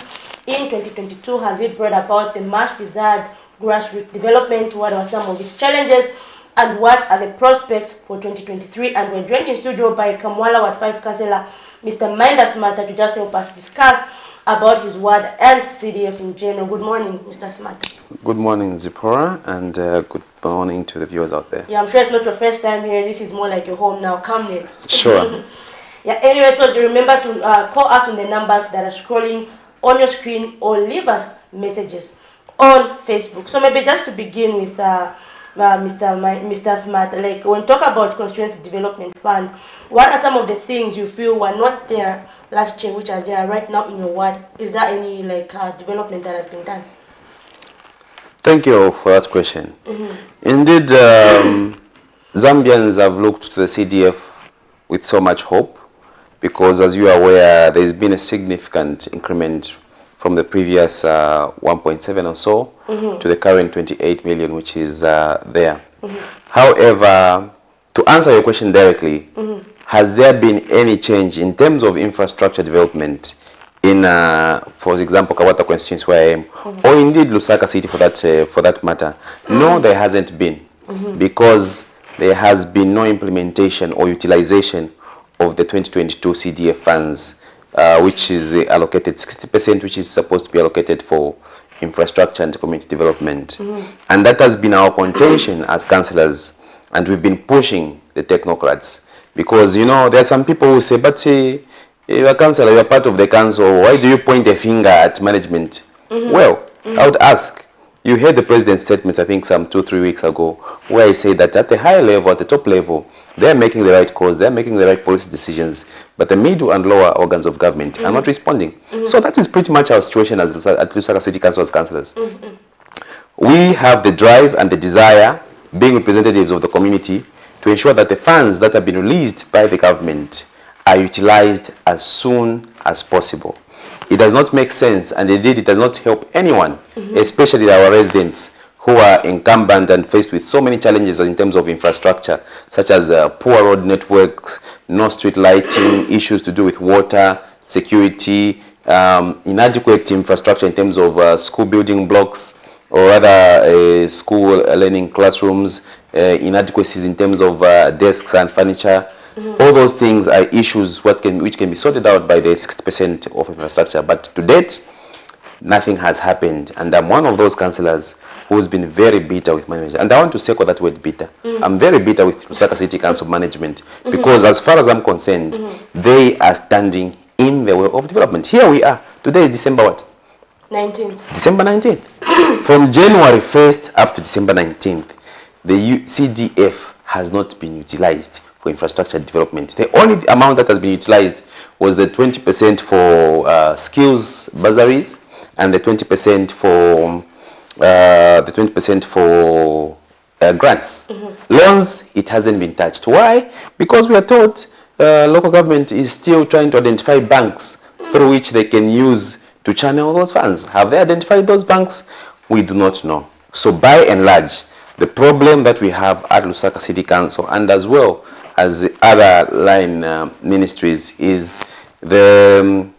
in 2022. Has it brought about the much desired grassroots development? What are some of its challenges? And what are the prospects for 2023? And we're joined in studio by Kamwala Ward 5 Councillor, Mr. Mindas Smata, to just help us discuss about his ward and CDF in general. Good morning, Mr. Smata. Good morning, Zipporah, and good morning to the viewers out there. Yeah, I'm sure it's not your first time here. This is more like your home now. Camnet. Sure. Yeah, anyway, so remember to call us on the numbers that are scrolling on your screen or leave us messages on Facebook. So maybe just to begin with, Mr. Smart, like when talk about Constituency Development Fund, what are some of the things you feel were not there last year which are there right now in your ward? Is there any development that has been done? Thank you for that question. Indeed, Zambians have looked to the CDF with so much hope because, as you are aware, there's been a significant increment from the previous 1.7 or so to the current 28 million, which is there. However, to answer your question directly, has there been any change in terms of infrastructure development in, for example, Kawata constituency where I am, or indeed Lusaka City for that matter? No, there hasn't been, because there has been no implementation or utilization of the 2022 CDF funds, which is allocated 60%, which is supposed to be allocated for infrastructure and community development. And that has been our contention as councillors, and we've been pushing the technocrats, because, you know, there are some people who say, but you're a councillor, you're part of the council, why do you point a finger at management? Well, I would ask, you heard the president's statements, I think some 2-3 weeks ago, where he said that at the higher level, at the top level, they're making the right calls, they're making the right policy decisions, but the middle and lower organs of government are not responding. So that is pretty much our situation as at Lusaka City Council as councillors. We have the drive and the desire, being representatives of the community, to ensure that the funds that have been released by the government are utilized as soon as possible. It does not make sense, and indeed it does not help anyone, especially our residents who are incumbent and faced with so many challenges in terms of infrastructure, such as poor road networks, no street lighting, issues to do with water, security, inadequate infrastructure in terms of school building blocks, or rather school learning classrooms, inadequacies in terms of desks and furniture. All those things are issues which can be sorted out by the 60% of infrastructure. But to date, nothing has happened. And I'm one of those councillors who's been very bitter with management. And I want to say that word bitter. I'm very bitter with Lusaka City Council management, because as far as I'm concerned, they are standing in the way of development. Here we are. Today is December what? 19th. December 19th. From January 1st up to December 19th, the CDF has not been utilized for infrastructure development. The only amount that has been utilized was the 20% for skills bursaries and the 20% for grants. Loans, it hasn't been touched. Why? Because we are taught local government is still trying to identify banks through which they can use to channel those funds. Have they identified those banks? We do not know. So by and large, the problem that we have at Lusaka City Council and as well as the other line ministries is the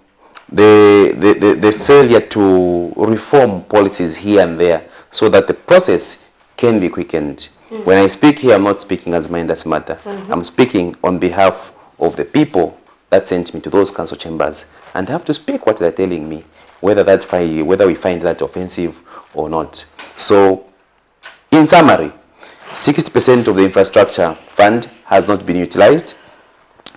failure to reform policies here and there so that the process can be quickened. When I speak here, I'm not speaking as Minders Matter. I'm speaking on behalf of the people that sent me to those council chambers and have to speak what they're telling me, whether we find that offensive or not. So, in summary, 60% of the infrastructure fund has not been utilized.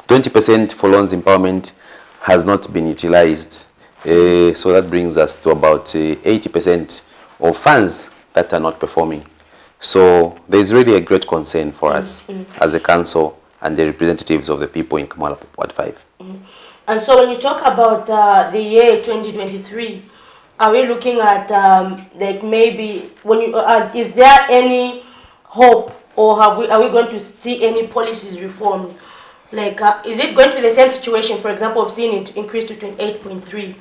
20% for loans empowerment has not been utilized. So that brings us to about 80% of funds that are not performing. So there is really a great concern for us as a council and the representatives of the people in Kamala Ward 5. And so when you talk about the year 2023, are we looking at like maybe when you is there any hope, or are we going to see any policies reformed? Like is it going to be the same situation, for example, of seeing it increase to 28.3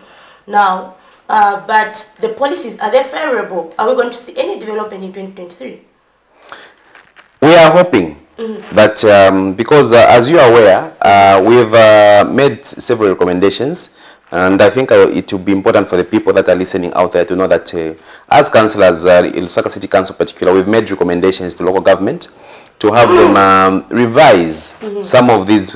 now, but the policies, are they favorable? Are we going to see any development in 2023? We are hoping that because as you are aware, we've made several recommendations. And I think it will be important for the people that are listening out there to know that as councillors, in Lusaka City Council in particular, we've made recommendations to local government to have them revise some of these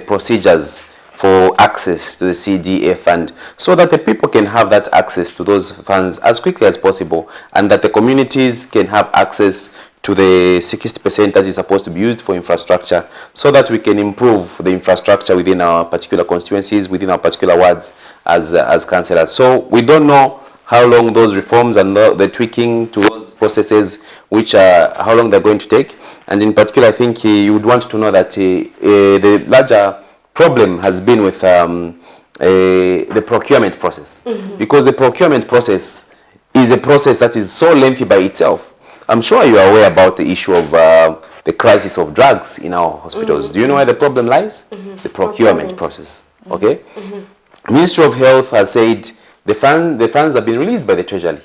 procedures for access to the CDA fund so that the people can have that access to those funds as quickly as possible and that the communities can have access to the 60% that is supposed to be used for infrastructure so that we can improve the infrastructure within our particular constituencies, within our particular wards as councillors. So we don't know how long those reforms and the tweaking to those processes, how long they're going to take. And in particular, I think you would want to know that the larger problem has been with the procurement process. Because the procurement process is a process that is so lengthy by itself. I'm sure you are aware about the issue of the crisis of drugs in our hospitals. Do you know where the problem lies? The procurement process. Okay? Ministry of Health has said the funds have been released by the Treasury.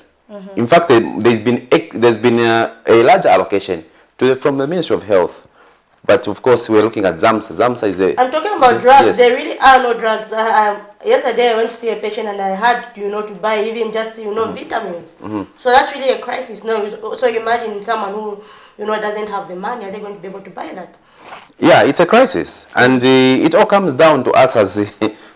In fact, there's been a larger allocation from the Ministry of Health. But of course, we're looking at ZAMSA. ZAMSA is the... I'm talking about drugs. Yes. There really are no drugs. Yesterday, I went to see a patient and I had, to buy even just, vitamins. So that's really a crisis. No, so imagine someone who, doesn't have the money. Are they going to be able to buy that? Yeah, it's a crisis. And it all comes down to us as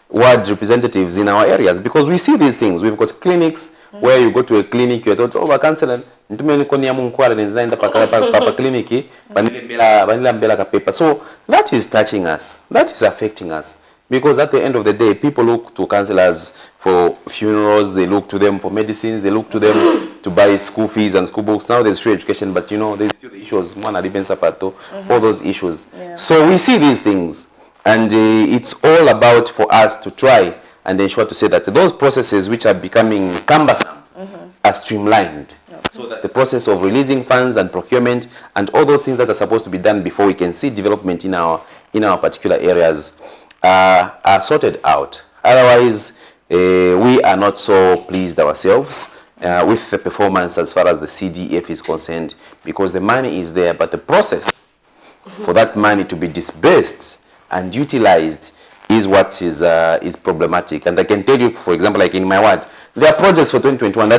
ward representatives in our areas because we see these things. We've got clinics where you go to a clinic, you're told, oh, cancer. So that is touching us. That is affecting us. Because at the end of the day, people look to councillors for funerals, they look to them for medicines, they look to them to buy school fees and school books. Now there's free education, but there's still the issues, all those issues. Yeah. So we see these things, and it's all about for us to try and ensure to say that those processes which are becoming cumbersome are streamlined. So that the process of releasing funds and procurement and all those things that are supposed to be done before we can see development in our particular areas are sorted out. Otherwise, we are not so pleased ourselves with the performance as far as the CDF is concerned because the money is there, but the process for that money to be disbursed and utilized is what is problematic. And I can tell you, for example, like in my ward, there are projects for 2021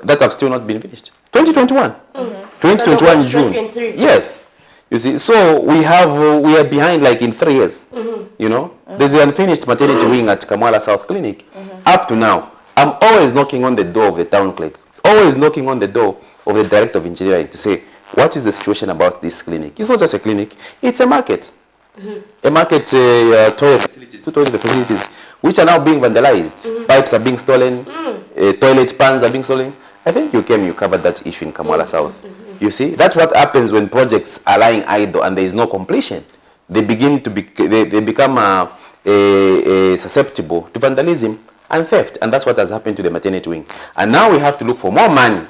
that have still not been finished. 2021, 2021 June. Yes, you see. So we are behind like in 3 years. There's an unfinished maternity wing at Kamala South Clinic. Up to now, I'm always knocking on the door of the town clerk, always knocking on the door of the director of engineering to say, what is the situation about this clinic? It's not just a clinic; it's a market. A market, toilet facilities, which are now being vandalized. Pipes are being stolen. Toilet pans are being stolen. I think you covered that issue in Kamala South. You see, that's what happens when projects are lying idle and there is no completion. They begin to they become susceptible to vandalism and theft, and that's what has happened to the maternity wing. And now we have to look for more money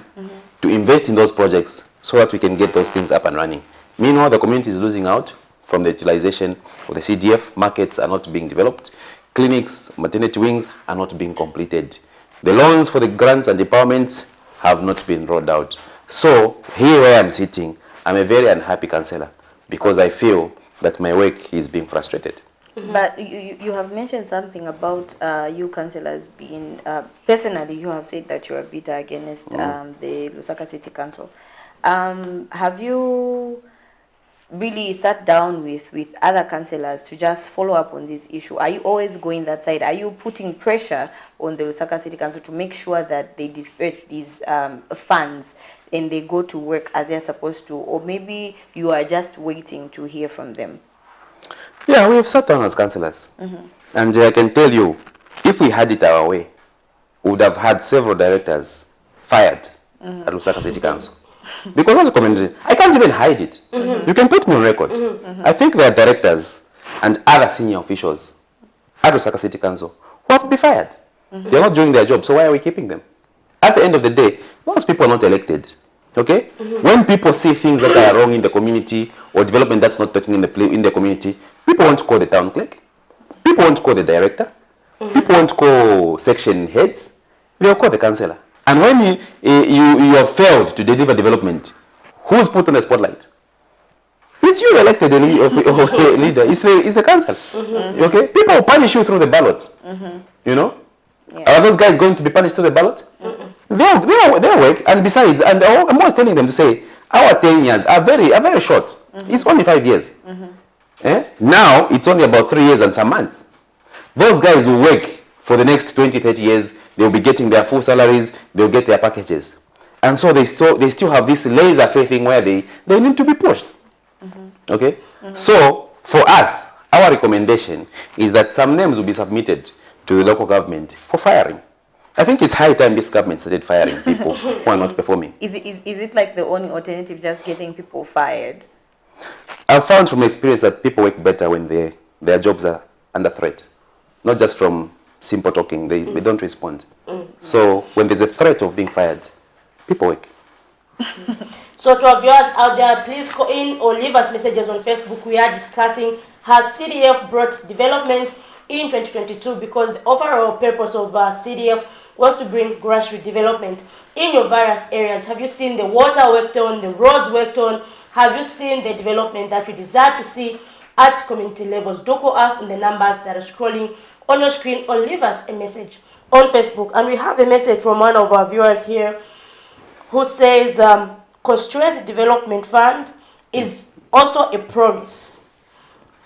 to invest in those projects so that we can get those things up and running. Meanwhile, the community is losing out from the utilization of the CDF. Markets are not being developed. Clinics, maternity wings are not being completed. The loans for the grants and empowerments have not been rolled out. So here where I'm sitting, I'm a very unhappy councillor because I feel that my work is being frustrated. But you have mentioned something about you councillors being, personally you have said that you are bitter against the Lusaka City Council. Have you really sat down with other councillors to just follow up on this issue? Are you always going that side? Are you putting pressure on the Lusaka City Council to make sure that they disperse these funds and they go to work as they're supposed to? Or maybe you are just waiting to hear from them? Yeah, we have sat down as councillors. And I can tell you, if we had it our way, we would have had several directors fired at Lusaka City Council. Because as a community, I can't even hide it. You can put me on record. I think there are directors and other senior officials at Lusaka City Council who have to be fired. They're not doing their job, so why are we keeping them? At the end of the day, those people are not elected. Okay? When people see things that are wrong in the community or development that's not taking in the community, people want to call the town clerk. People want to call the director. People want to call section heads. They'll call the councillor. And when you have failed to deliver development, who's put on the spotlight? It's you elected a leader. It's a council. Okay? People will punish you through the ballot. You know? Yeah. Are those guys going to be punished through the ballot? They'll work. And besides, and I'm always telling them to say, our 10 years are very short. It's only 5 years. Now, it's only about 3 years and some months. Those guys will work for the next 20, 30 years. They'll be getting their full salaries. They'll get their packages. And so they still have this laissez-faire thing where they need to be pushed. Okay? So, for us, our recommendation is that some names will be submitted to the local government for firing. I think it's high time this government started firing people who are not performing. Is it like the only alternative, just getting people fired? I've found from experience that people work better when their jobs are under threat. Not just from simple talking, they don't respond. So when there's a threat of being fired, people work. So to our viewers out there, please call in or leave us messages on Facebook. We are discussing, has CDF brought development in 2022? Because the overall purpose of CDF was to bring grassroots development in your various areas. Have you seen the water worked on, the roads worked on? Have you seen the development that you desire to see at community levels? Do call us on the numbers that are scrolling on your screen or leave us a message on Facebook. And we have a message from one of our viewers here who says constituency development fund is also a promise.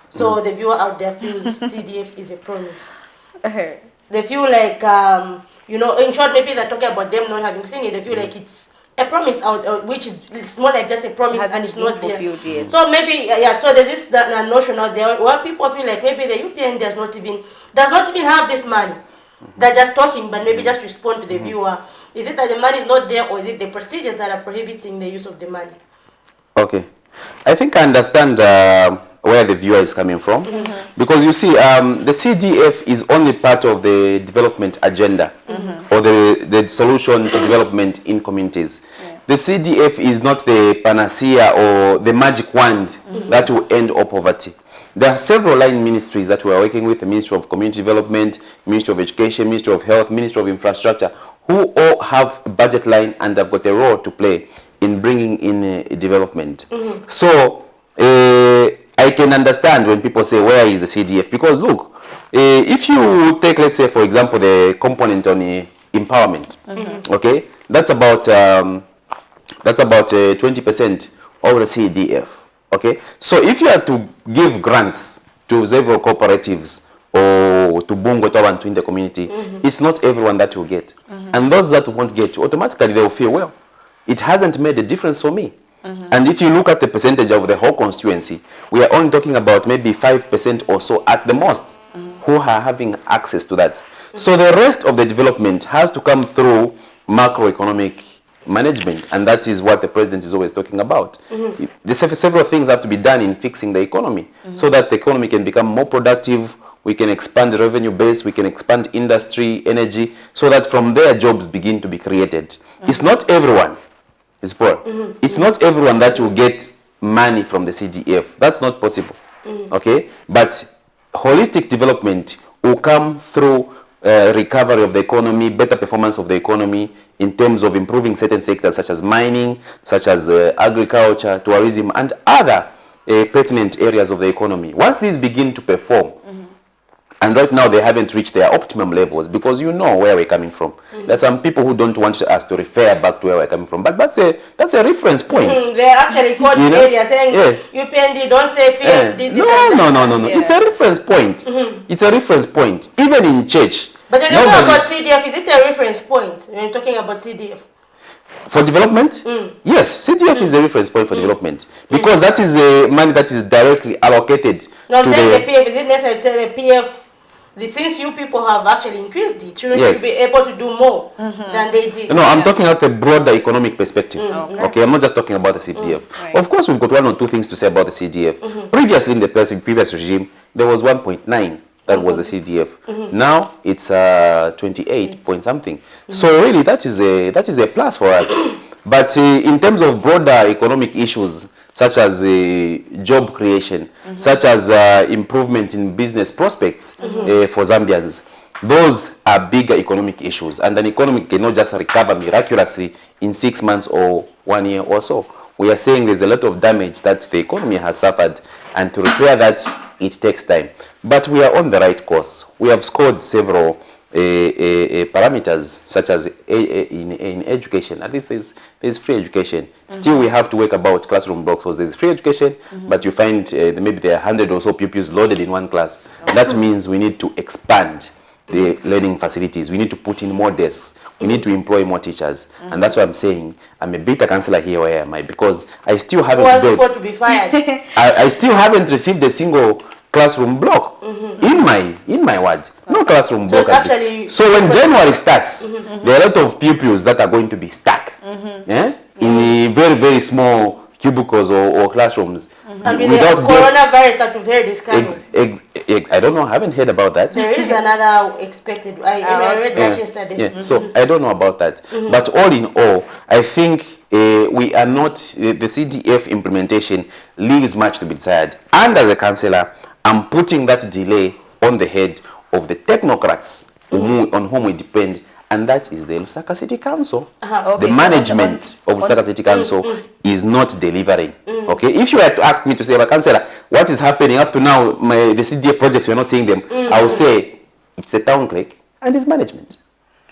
So the viewer out there feels CDF is a promise. They feel like, you know, in short, maybe they're talking about them not having seen it. They feel like it's a promise out, which is it's more like just a promise and it's not there. Yet. So maybe, yeah, so there's this notion out there where people feel like maybe the UPN does not even have this money. They're just talking, but maybe just respond to the viewer. Is it that the money is not there, or is it the procedures that are prohibiting the use of the money? Okay. I think I understand where the viewer is coming from. Because you see, the CDF is only part of the development agenda or the solution to development in communities. The CDF is not the panacea or the magic wand that will end all poverty. There are several line ministries that we are working with, the Ministry of Community Development, Ministry of Education, Ministry of Health, Ministry of Infrastructure, who all have a budget line and have got a role to play in bringing in development. So, I can understand when people say, where is the CDF? Because look, if you take, let's say, for example, the component on empowerment, okay, that's about 20% of the CDF. Okay, so if you are to give grants to several cooperatives or to Bungo to in the community, it's not everyone that will get. And those that won't get, automatically they will feel, well, it hasn't made a difference for me. And if you look at the percentage of the whole constituency, we are only talking about maybe 5% or so at the most who are having access to that. So the rest of the development has to come through macroeconomic management, and that is what the president is always talking about. Several things have to be done in fixing the economy so that the economy can become more productive, we can expand the revenue base, we can expand industry, energy, so that from there jobs begin to be created. It's not everyone, it's poor. It's not everyone that will get money from the CDF. That's not possible. Okay, but holistic development will come through recovery of the economy, better performance of the economy in terms of improving certain sectors such as mining, such as agriculture, tourism, and other pertinent areas of the economy. Once these begin to perform, and right now they haven't reached their optimum levels, because you know where we're coming from. There's some people who don't want us to refer back to where we're coming from, but that's a reference point. They're actually quoting earlier saying, you PND, don't say PF did this. No. It's a reference point. It's a reference point. Even in church. But you're talking about CDF, is it a reference point when you're talking about CDF? For development? Yes, CDF is a reference point for development, because that is money that is directly allocated. No, I'm saying the PF, is it necessary to say the PF, since you people have actually increased it, shouldn't you be able to do more than they did? No, I'm talking about the broader economic perspective. Okay, I'm not just talking about the CDF. Right. Of course, we've got one or two things to say about the CDF. Previously, in the previous regime, there was 1.9 that was the CDF. Now it's 28 point something. So really, that is a plus for us. But in terms of broader economic issues, such as job creation, such as improvement in business prospects for Zambians, those are bigger economic issues, and an economy cannot just recover miraculously in 6 months or 1 year or so. We are saying there's a lot of damage that the economy has suffered, and to repair that, it takes time. But we are on the right course. We have scored several parameters, such as in education. At least there's free education. Still, we have to work about classroom blocks, because there's free education, but you find maybe there are 100 or so pupils loaded in one class. That means we need to expand the learning facilities. We need to put in more desks. We need to employ more teachers. And that's why I'm saying I'm a beta counselor here where am I, because I still haven't supposed to be fired. I still haven't received a single classroom block in my ward. No classroom block. So when January starts, there are a lot of pupils that are going to be stuck in very, very small cubicles or classrooms. And with the coronavirus that we've heard is coming. I don't know. I haven't heard about that. There is another expected. I read that yesterday. So I don't know about that. But all in all, I think we are not, the CDF implementation leaves much to be desired. And as a councillor, I'm putting that delay on the head of the technocrats on whom we depend, and that is the Lusaka City Council. The management of Lusaka City Council is not delivering. Okay, if you were to ask me to say, but councillor, what is happening up to now, the CDF projects, we're not seeing them, I will say it's the town clerk and his management.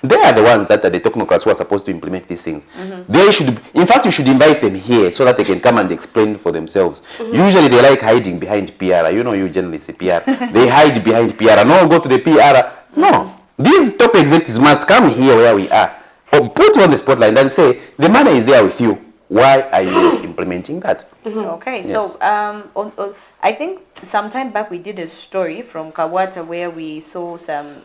They are the ones that are the technocrats who are supposed to implement these things. They should, in fact, you should invite them here so that they can come and explain for themselves. Usually they like hiding behind PR. You know, you journalists, PR. They hide behind PR. No, go to the PR. No. These top executives must come here where we are, or put on the spotlight and say, the money is there with you. Why are you not implementing that? Okay, yes. So I think some time back we did a story from Kawata where we saw some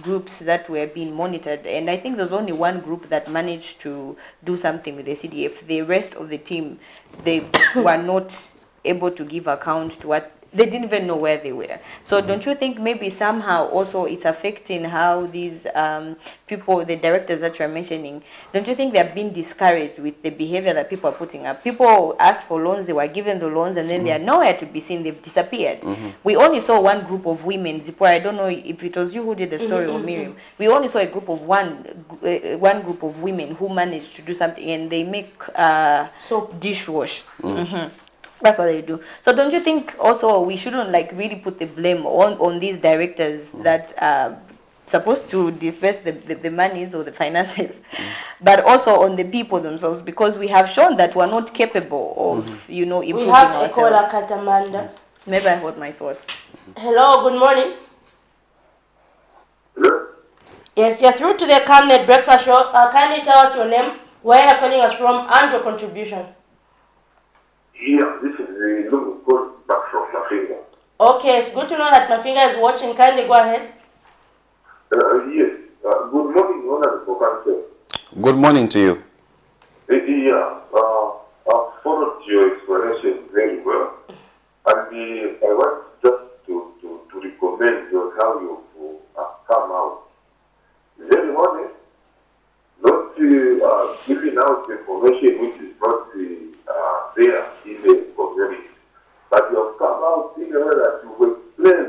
groups that were being monitored, and I think there's only one group that managed to do something with the CDF. The rest of the team, they were not able to give account to what they didn't even know where they were. So don't you think maybe somehow also it's affecting how these people, the directors that you're mentioning, don't you think they're being discouraged with the behavior that people are putting up? People ask for loans, they were given the loans, and then they are nowhere to be seen, they've disappeared. We only saw one group of women, Zipporah, I don't know if it was you who did the story or Miriam. We only saw a group of one group of women who managed to do something, and they make soap dishwash. That's what they do. So don't you think also we shouldn't like really put the blame on these directors that are supposed to disperse the monies or the finances, but also on the people themselves, because we have shown that we're not capable of, you know, improving ourselves. We have a caller, Katamanda. Maybe I hold my thoughts. Hello, good morning. Hello? Yes, you're through to the Camnet Breakfast Show. Kindly tell us your name, where you're calling us from, and your contribution. Yeah, this is the look called back from Mafinga. Okay, it's good to know that Mafinga is watching. Kindly go ahead. Yes. Good morning, Honorable Council. Good morning to you. Yeah, I've followed your explanation very well. And I want just to recommend you how you come out. Very honest, not giving out information which is not there in the community. But you have come out the way that you explain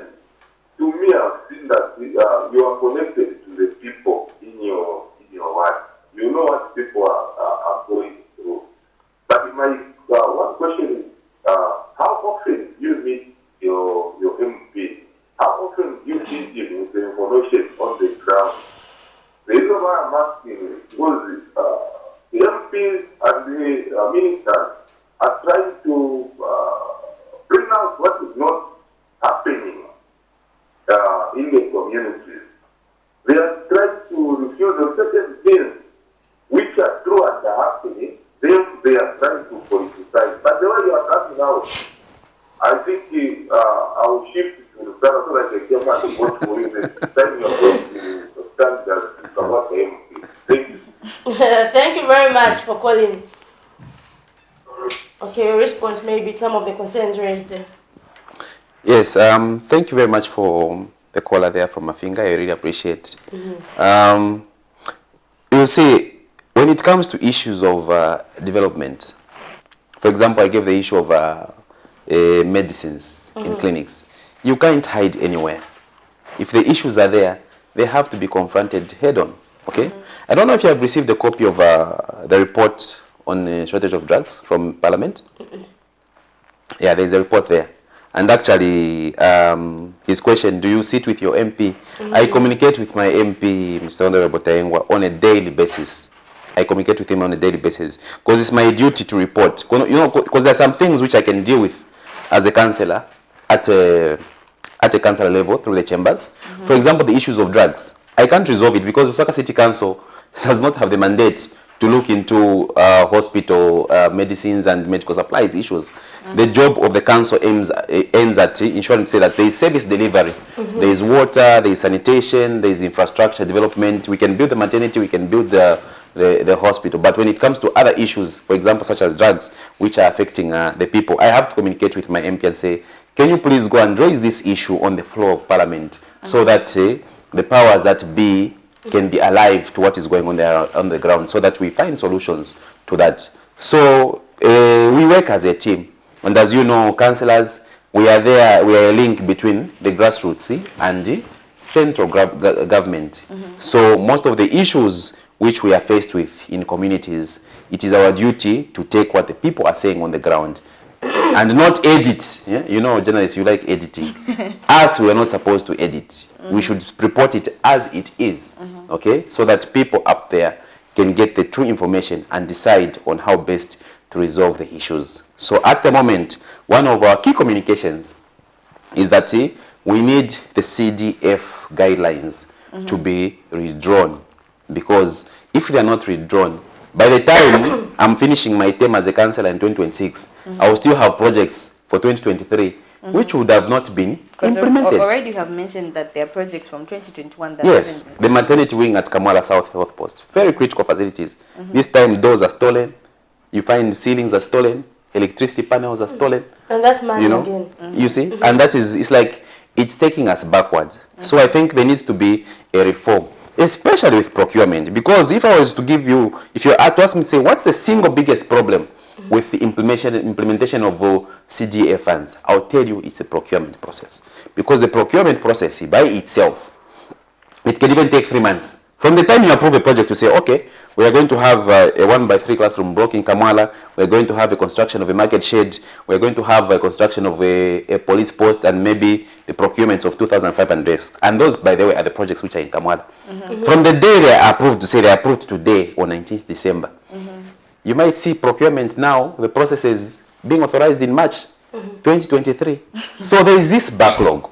to me, I've seen that you are connected to the people in your work. You know what people are going through. But my one question is, how often do you meet your MP? How often do you feed him with the information on the ground? The reason why I'm asking is because the MPs and the ministers are trying to bring out what is not happening in the communities. They are trying to refuse on certain things which are true and are happening. Then they are trying to politicize. But the way you are coming out, I think I will shift to the so that I can and vote for you next time you are going to stand as support the MP. Thank you. Thank you very much for calling. Okay, your response may be some of the concerns raised there. Yes, thank you very much for the caller there from Mafinga. I really appreciate. You see, when it comes to issues of development, for example, I gave the issue of medicines in clinics. You can't hide anywhere. If the issues are there, they have to be confronted head on. Okay? I don't know if you have received a copy of the report on the shortage of drugs from Parliament. Yeah, there's a report there. And actually, his question, do you sit with your MP? I communicate with my MP, Mr. Honorable Taengwa, on a daily basis. I communicate with him on a daily basis. Because it's my duty to report. You know, because there are some things which I can deal with as a councillor at a councillor level through the chambers. For example, the issues of drugs. I can't resolve it because Lusaka City Council does not have the mandate to look into hospital medicines and medical supplies issues. The job of the council ends at ensuring that there is service delivery. There is water, there is sanitation, there is infrastructure development. We can build the maternity, we can build the hospital. But when it comes to other issues, for example, such as drugs, which are affecting the people, I have to communicate with my MP and say, can you please go and raise this issue on the floor of Parliament so that the powers that be can be alive to what is going on there on the ground so that we find solutions to that. So we work as a team. And as you know, councillors, we are there, we are a link between the grassroots and the central government. So most of the issues which we are faced with in communities, it is our duty to take what the people are saying on the ground and not edit. Yeah? You know, journalists, you like editing. Us, we are not supposed to edit. We should report it as it is, okay? So that people up there can get the true information and decide on how best to resolve the issues. So at the moment, one of our key communications is that we need the CDF guidelines to be redrawn, because if they are not redrawn, by the time I'm finishing my term as a councillor in 2026, I will still have projects for 2023, which would have not been implemented. Already you have mentioned that there are projects from 2021 that yes, the maternity wing at Kamwala South Health Post, very critical facilities. This time doors are stolen, you find ceilings are stolen, electricity panels are stolen. And that's money again. You see, and that is, it's like, it's taking us backward. So I think there needs to be a reform, especially with procurement, because if I was to give you, if you are to ask me to say, what's the single biggest problem with the implementation of CDA funds, I'll tell you it's the procurement process. Because the procurement process by itself, it can even take 3 months. From the time you approve a project to say, okay, we are going to have a 1x3 classroom block in Kamwala, we are going to have a construction of a market shed, we are going to have a construction of a police post, and maybe the procurements of 2,500 desks. And those, by the way, are the projects which are in Kamwala. From the day they are approved, to say they are approved today on 19th December, you might see procurement now, the process is being authorized in March 2023. So there is this backlog.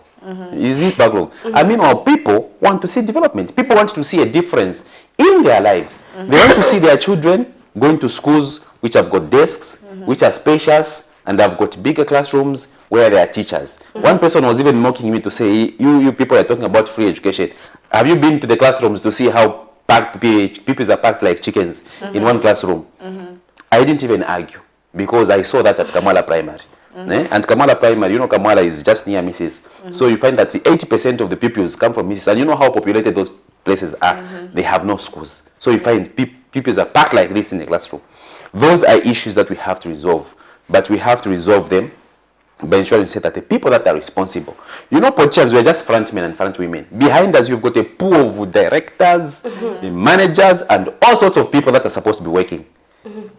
Is this backlog? I mean, our people want to see development. People want to see a difference in their lives. They want to see their children going to schools which have got desks, which are spacious, and have got bigger classrooms where there are teachers. One person was even mocking me to say, you people are talking about free education. Have you been to the classrooms to see how packed pupils are packed like chickens in one classroom? I didn't even argue, because I saw that at Kamwala Primary. And Kamwala Primary, you know, Kamwala is just near Mrs. So you find that 80% of the pupils come from Mrs. And you know how populated those places are. They have no schools. So you find pupils are packed like this in the classroom. Those are issues that we have to resolve. But we have to resolve them by ensuring that the people that are responsible, you know, politicians, we are just front men and front women. Behind us, you've got a pool of directors, managers, and all sorts of people that are supposed to be working.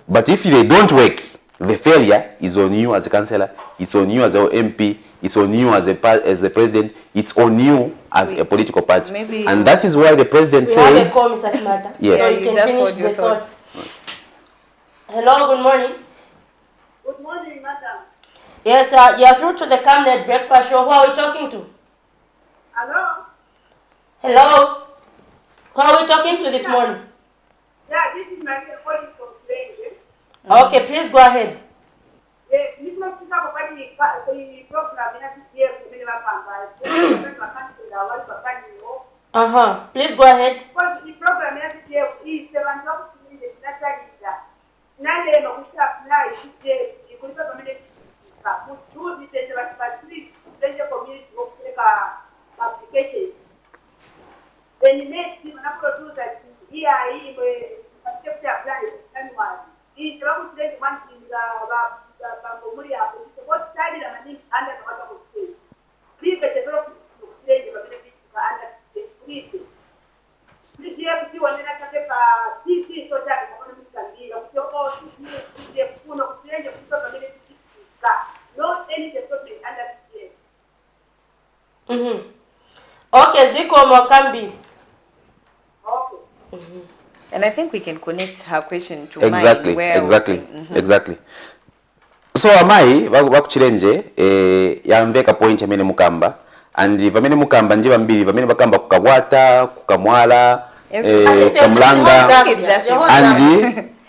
But if they don't work, the failure is on you as a councillor, it's on you as an MP, it's on you as a president, it's on you as a political party. And that is why the president said... We have a call, Mr. Smata. Yes. So you can finish the thought. Hello, good morning. Good morning, madam. Yes, you are through to the Camnet Breakfast Show. Who are we talking to? Hello? Hello? Who are we talking to this morning? Yeah, this is my calling from Plain. Okay, please go ahead. Yes, this is the program in Please go ahead. The program is application. Then the next thing I produce that here I apply annual. Is trouble to one in the Bangomuria, what side of the under the water of state. Please the development of state of the under the street. Please have to one another PC so that economic can be of your own full of change of community. Not any development under the state. Okay, Ziko Mokambi. And I think we can connect her question to exactly, mine. Exactly. So amai wakuchilenje yamveka point amene mukamba and vamene mukamba nje vambiri vamene bakamba kukabwata kukamwala kamlanga and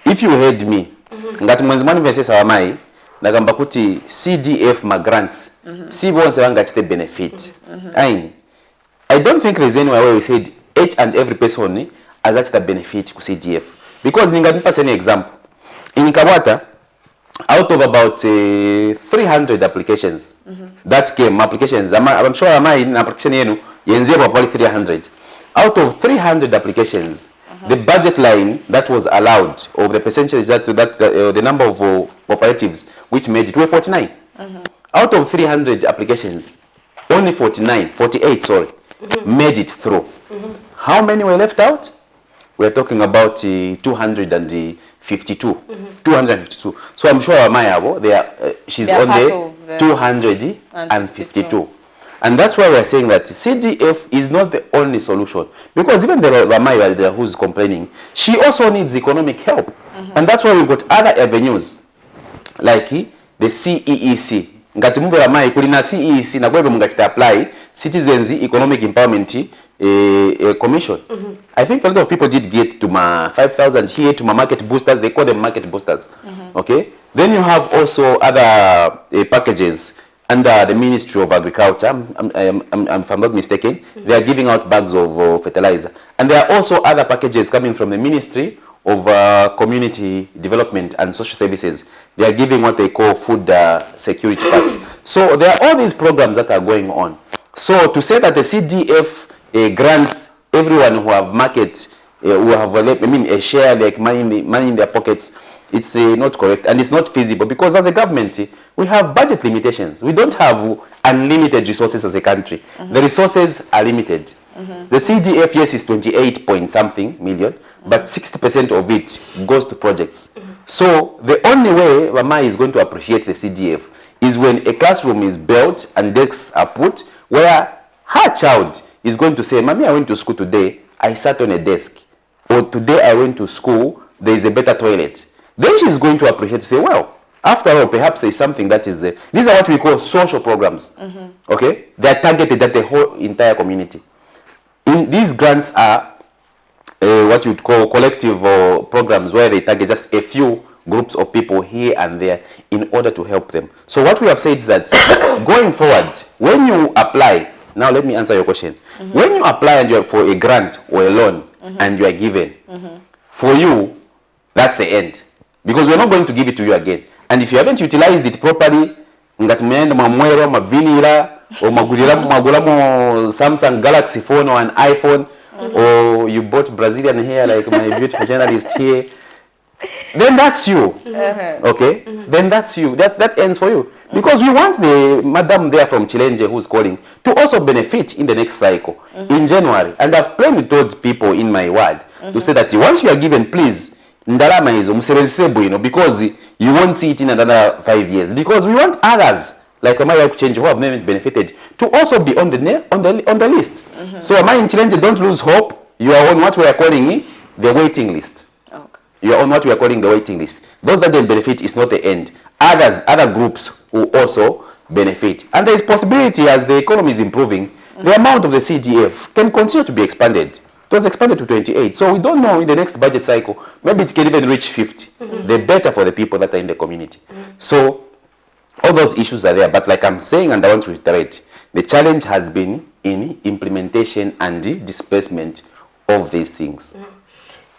if you heard me ngati mwenzi mwani mvesesa wamai ndakamba kuti CDF ma grants si bonse vangachite benefit I don't think there's anywhere where we said each and every person has actually benefit to CDF. Because ninga an example. In Kabata, out of about 300 applications that came, applications, I'm sure am I in application yenu, probably 300. Out of 300 applications, the budget line that was allowed, or the percentage that the number of operatives which made it were 49. Out of 300 applications, only 48, made it through. How many were left out? We're talking about 252. 252. So I'm sure Mayabo, she's on the 252. And that's why we're saying that CDF is not the only solution. Because even the Ramaya there who's complaining, she also needs economic help. And that's why we've got other avenues, like the CEEC. Ngati mumbe Ramaya kulina CEEC na kwebe mungachita apply Citizens Economic Empowerment Commission. I think a lot of people did get to my 5,000 here, to my market boosters. They call them market boosters. Okay. Then you have also other packages under the Ministry of Agriculture. If I'm not mistaken, they are giving out bags of fertilizer. And there are also other packages coming from the Ministry of Community Development and Social Services. They are giving what they call food security packs. So there are all these programs that are going on. So to say that the CDF grants everyone who have market, who have a share, like money in their pockets, it's not correct and it's not feasible, because as a government we have budget limitations. We don't have unlimited resources as a country. The resources are limited. The CDF, yes, is 28 point something million, but 60% of it goes to projects. So the only way Mama is going to appreciate the CDF is when a classroom is built and desks are put where her child is going to say, Mommy, I went to school today, I sat on a desk. Or today I went to school, there is a better toilet. Then she's going to appreciate, to say, well, after all, perhaps there is something that is... these are what we call social programs. Okay? They are targeted at the whole entire community. These grants are what you would call collective programs, where they target just a few groups of people here and there in order to help them. So what we have said is that going forward, when you apply... Now let me answer your question. When you apply and you're for a grant or a loan and you are given, for you, that's the end. Because we're not going to give it to you again. And if you haven't utilized it properly, Samsung Galaxy phone or an iPhone, or you bought Brazilian hair like my beautiful journalist here, then that's you. Okay? Then that's you. That ends for you. Because we want the madam there from Chilenje who's calling to also benefit in the next cycle in January. And I've plainly told people in my ward to say that once you are given, please, ndalama hizo msebenzise bwino, because you won't see it in another 5 years. Because we want others like Amaya Change who have never benefited to also be on the list. So Amaya in Chilenje, don't lose hope. You are on what we are calling the waiting list. Okay. You are on what we are calling the waiting list. Those that don't benefit is not the end. Other groups will also benefit. And there is possibility as the economy is improving, the amount of the CDF can continue to be expanded. It was expanded to 28. So we don't know in the next budget cycle, maybe it can even reach 50. The better for the people that are in the community. So all those issues are there. But like I'm saying, and I want to reiterate, the challenge has been in implementation and the disbursement of these things.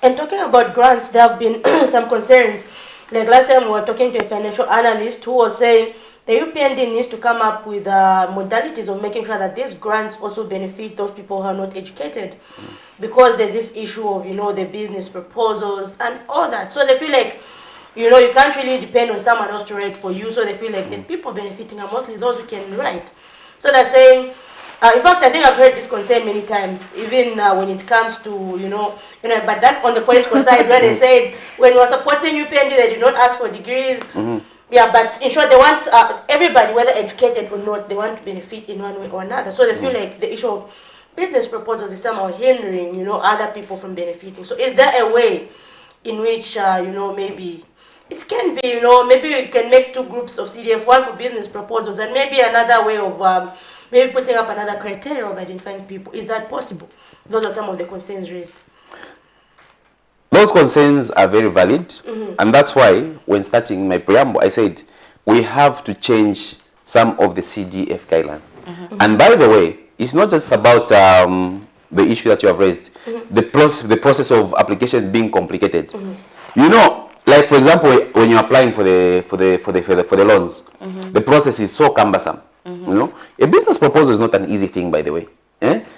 And talking about grants, there have been some concerns. Like last time we were talking to a financial analyst who was saying the UPND needs to come up with modalities of making sure that these grants also benefit those people who are not educated. Because there's this issue of, the business proposals and all that. So they feel like, you can't really depend on someone else to write for you. So they feel like the people benefiting are mostly those who can write. So they're saying, in fact, I think I've heard this concern many times, even when it comes to, but that's on the political side where they said when we're supporting UPND, they do not ask for degrees. Yeah, but in short, they want everybody, whether educated or not, they want to benefit in one way or another. So they feel like the issue of business proposals is somehow hindering, other people from benefiting. So is there a way in which, maybe it can be, maybe we can make 2 groups of CDF, one for business proposals and maybe another way of maybe putting up another criteria of identifying people. Is that possible? Those are some of the concerns raised. Those concerns are very valid. And that's why when starting my preamble, I said we have to change some of the CDF guidelines. And by the way, it's not just about the issue that you have raised. The process of application being complicated. Like for example, when you're applying for the loans, the process is so cumbersome. A business proposal is not an easy thing, by the way.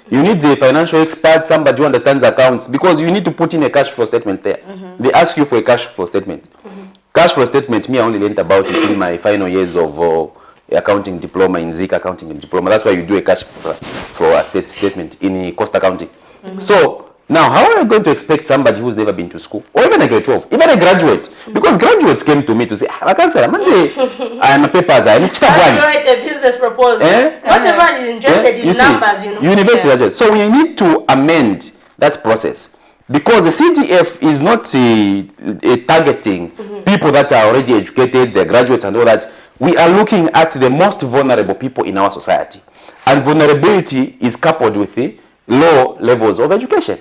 You need a financial expert, somebody who understands accounts, because you need to put in a cash flow statement there. They ask you for a cash flow statement. Cash flow statement, me, I only learned about it in my final years of accounting diploma in Zik accounting diploma. That's why you do a cash flow statement in cost accounting. So now, how are you going to expect somebody who's never been to school, or even a grade 12, even a graduate? Because graduates came to me to say, I can't say, I'm a papers, I need to write a business proposal. Not everyone is interested in numbers, University graduates. So we need to amend that process, because the CDF is not targeting people that are already educated, they're graduates and all that. We are looking at the most vulnerable people in our society. And vulnerability is coupled with the low levels of education.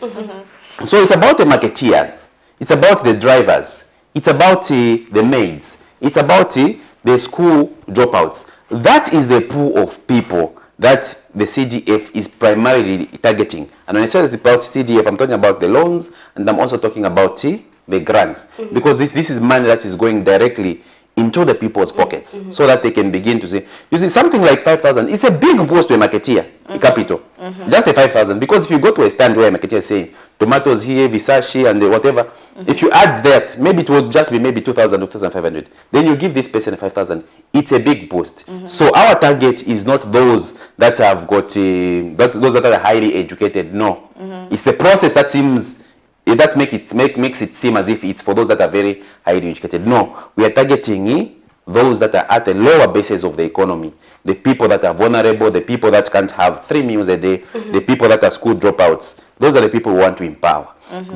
So it's about the marketeers, it's about the drivers, it's about the maids, it's about the school dropouts. That is the pool of people that the CDF is primarily targeting. And when I say about CDF, I'm talking about the loans, and I'm also talking about the grants. Because this is money that is going directly into the people's pockets, so that they can begin to say, you see, something like 5,000, it's a big boost to a marketeer, capital. Just a 5,000, because if you go to a stand where a marketeer is saying, tomatoes here, Visashi, and whatever, if you add that, maybe it would just be maybe 2,000 or 2,500. Then you give this person 5,000. It's a big boost. So our target is not those that have got, those that are highly educated. No. It's the process that seems, that makes it seem as if it's for those that are very highly educated. No, we are targeting those that are at the lower bases of the economy, the people that are vulnerable, the people that can't have 3 meals a day, the people that are school dropouts. Those are the people we want to empower.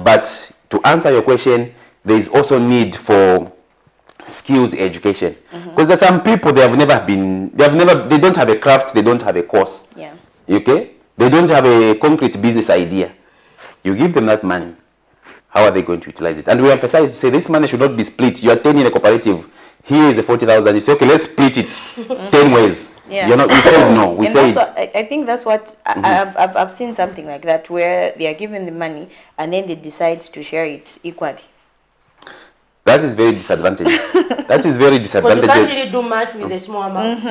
But to answer your question, there is also need for skills education, because there's some people they don't have a craft, they don't have a course. Okay, they don't have a concrete business idea. You give them that money, how are they going to utilize it? And we emphasize to say this money should not be split. You are 10 in a cooperative. Here is a 40,000. You say, okay, let's split it 10 ways. Yeah. You're not. We said no. We said. I think that's what I've seen something like that, where they are given the money and then they decide to share it equally. That is very disadvantageous. That is very disadvantageous. Because you can't really do much with a small amount.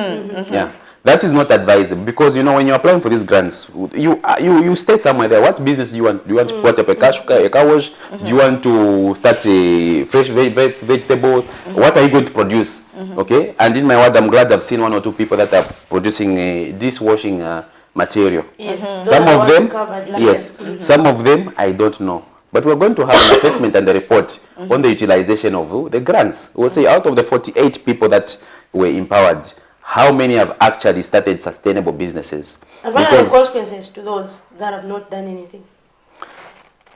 Yeah. That is not advisable because, you know, when you're applying for these grants, you state somewhere there what business you want. Do you want to put up a car wash? Do you want to start a fresh vegetable? What are you going to produce? Okay, and in my word, I'm glad I've seen 1 or 2 people that are producing dishwashing material. Yes. Some of them, yes. Some of them I don't know. But we're going to have an assessment and a report on the utilization of the grants. We'll say out of the 48 people that were empowered, how many have actually started sustainable businesses? And what are the consequences to those that have not done anything?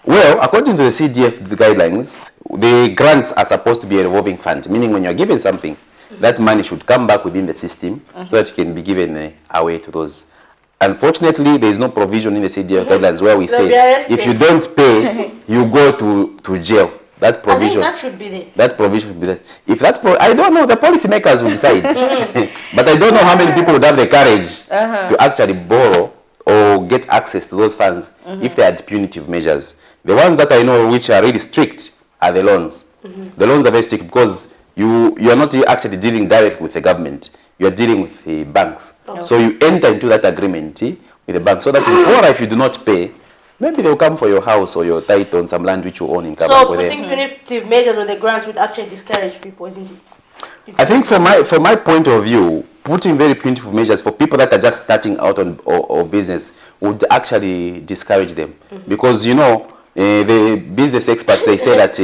Well, according to the CDF guidelines, the grants are supposed to be a revolving fund, meaning when you're given something, that money should come back within the system so that it can be given away to those. Unfortunately, there is no provision in the CDF guidelines where we say if you don't pay, you go to jail. That provision. I think that should be there. That provision should be there. If that, I don't know. The policymakers will decide. But I don't know how many people would have the courage to actually borrow or get access to those funds if they had punitive measures. The ones that I know which are really strict are the loans. The loans are very strict because you are not actually dealing directly with the government. You are dealing with the banks. So you enter into that agreement with the bank. So that is, or if you do not pay, maybe they'll come for your house or your title on some land which you own in Kabul. So putting punitive measures on the grants would actually discourage people, isn't it? I think from my point of view, putting very punitive measures for people that are just starting out on business would actually discourage them. Because, you know, the business experts, they say that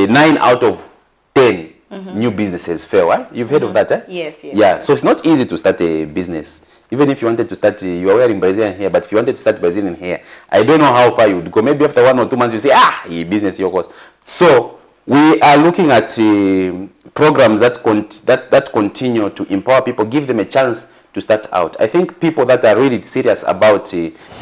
9 out of 10 new businesses fail. Right? You've heard of that, eh? Yes, yes. Yeah, so it's not easy to start a business. Even if you wanted to start, you are wearing Brazilian hair, but if you wanted to start Brazilian hair, I don't know how far you would go. Maybe after 1 or 2 months, you say, business, your course. So we are looking at programs that continue to empower people, give them a chance to start out. I think people that are really serious about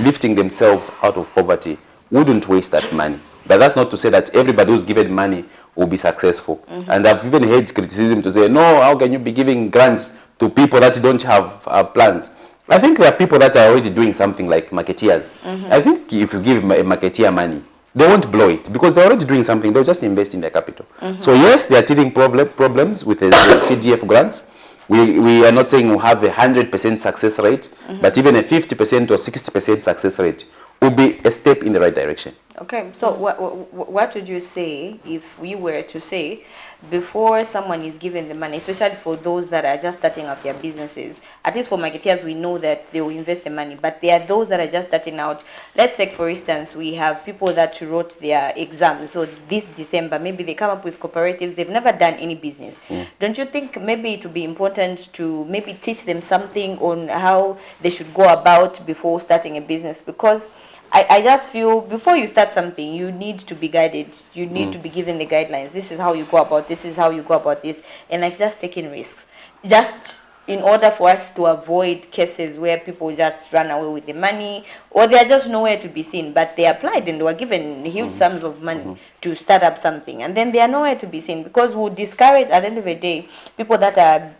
lifting themselves out of poverty wouldn't waste that money. But that's not to say that everybody who's given money will be successful. And I've even heard criticism to say, no, how can you be giving grants to people that don't have plans? I think there are people that are already doing something like marketeers. I think if you give a marketeer money, they won't blow it because they're already doing something. They'll just invest in their capital. So yes, they are teething problems with the CDF grants. We are not saying we'll have 100% success rate, but even a 50% or 60% success rate will be a step in the right direction. Okay, so what would you say if we were to say before someone is given the money, especially for those that are just starting up their businesses? At least for marketeers, we know that they will invest the money, but there are those that are just starting out. Let's take, for instance, we have people that wrote their exams. So this December, maybe they come up with cooperatives. They've never done any business. Don't you think maybe it would be important to maybe teach them something on how they should go about before starting a business? Because I just feel before you start something, you need to be guided. You need to be given the guidelines. This is how you go about this. Is how you go about this. And like just taking risks, just in order for us to avoid cases where people just run away with the money or they are just nowhere to be seen. But they applied and they were given huge sums of money to start up something, and then they are nowhere to be seen because we'll discourage at the end of the day people that are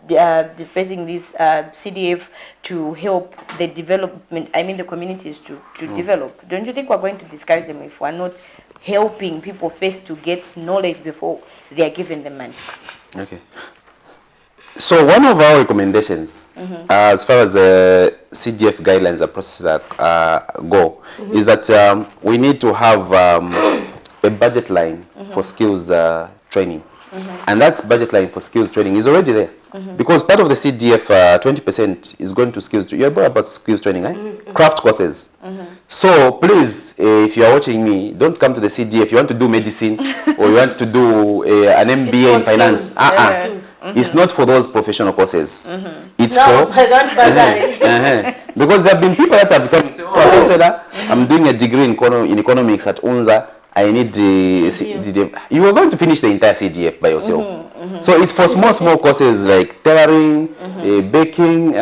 dispersing this CDF to help the development. I mean the communities to develop. Don't you think we're going to discourage them if we're not helping people first to get knowledge before they are given the money? Okay. So one of our recommendations, as far as the CDF guidelines and processes go, is that we need to have a budget line for skills training. And that budget line for skills training is already there. Because part of the CDF, 20% is going to skills. You're about skills training, craft courses. So please, if you are watching me, don't come to the CDF. If you want to do medicine or you want to do an MBA in finance, it's not for those professional courses. It's for because there have been people that have come and say, "Oh, I'm doing a degree in economics at UNZA. I need you are going to finish the entire CDF by yourself." So it's for small courses like tailoring, baking,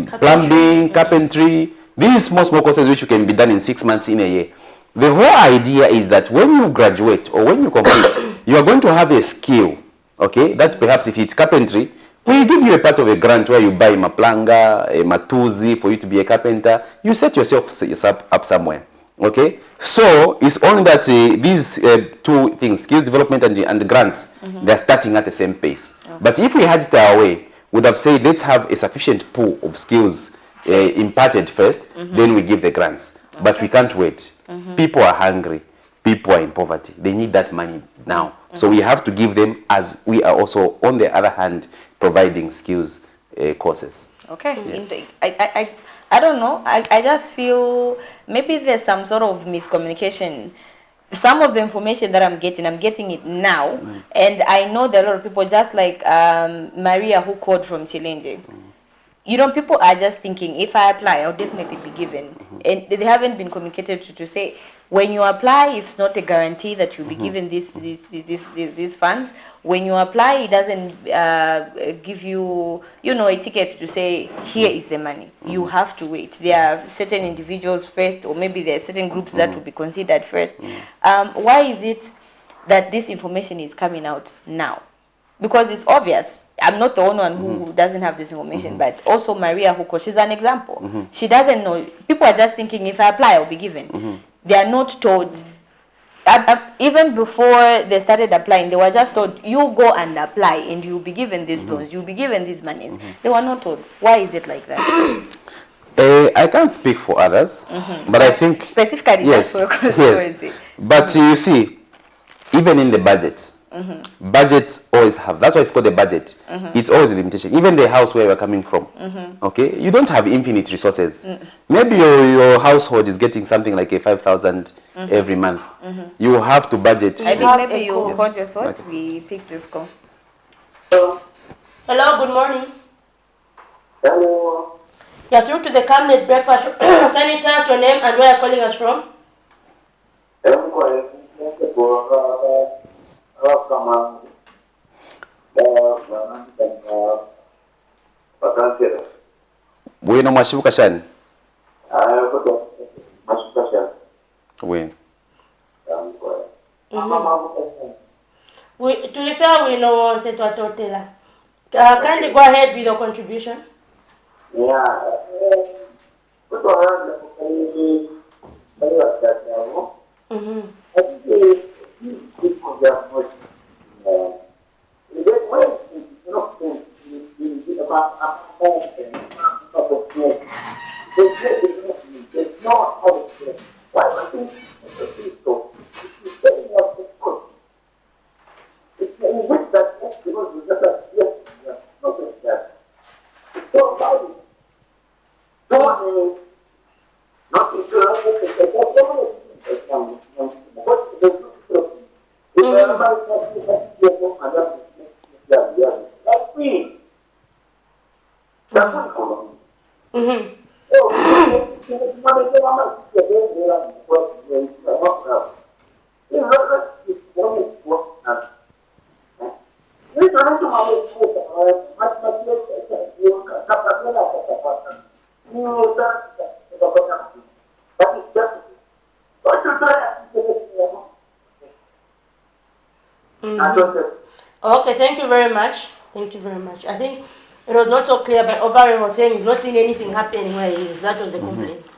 plumbing, carpentry. These small courses which can be done in 6 months, in a year. The whole idea is that when you graduate or when you complete, you are going to have a skill, okay? That perhaps if it's carpentry, we give you a part of a grant where you buy a maplanga, a matuzi for you to be a carpenter. You set yourself up somewhere. Okay, so it's only that these two things, skills development and grants, they're starting at the same pace. But if we had it our way, would have said, let's have a sufficient pool of skills imparted first, then we give the grants. But we can't wait. People are hungry. People are in poverty. They need that money now. So we have to give them, as we are also, on the other hand, providing skills courses. Okay. Yes. I don't know. I just feel maybe there's some sort of miscommunication. Some of the information that I'm getting it now. And I know there are a lot of people, just like Maria, who called from Chilenge. You know, people are just thinking, if I apply, I'll definitely be given. And they haven't been communicated to say, when you apply, it's not a guarantee that you'll be given these funds. When you apply, it doesn't give you, a ticket to say, here is the money. You have to wait. There are certain individuals first, or maybe there are certain groups that will be considered first. Why is it that this information is coming out now? Because it's obvious. I'm not the only one who doesn't have this information, but also Maria Huko, she's an example. She doesn't know. People are just thinking, if I apply, I'll be given. They are not told. Even before they started applying, they were just told, you go and apply and you'll be given these loans, you'll be given these monies. They were not told. Why is it like that? I can't speak for others, but I think... Specifically, yes, that's what yes. But you see, even in the budget, budgets always have, that's why it's called the budget. It's always a limitation. Even the house where we're coming from, okay, you don't have infinite resources. Maybe your household is getting something like a 5,000 every month. You have to budget. I think maybe you hold your thought. Okay. We pick this call. Hello, good morning. Hello. You're through to the Camnet breakfast. Can you tell us your name and where you're calling us from? Bueno, mwashibuka shani? When? To be fair, we know what to kindly go ahead with your contribution. Okay, thank you very much. Thank you very much. I think it was not so clear, but Overall was saying he's not seeing anything happening where he is. That was the complaint.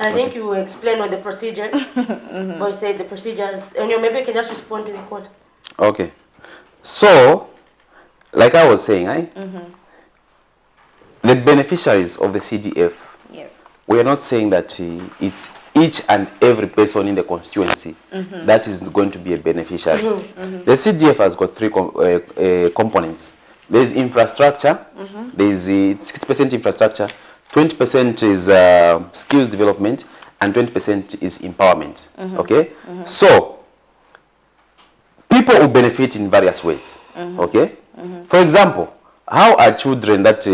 I think you explained on the procedure. But you said the procedures, and maybe you can just respond to the caller. Okay. So, like I was saying, the beneficiaries of the CDF, yes, we are not saying that it's each and every person in the constituency that is going to be a beneficiary. The CDF has got three components. There is infrastructure, there is 60% infrastructure, 20% is skills development, and 20% is empowerment. Okay? So, people will benefit in various ways. Okay? For example, how are children that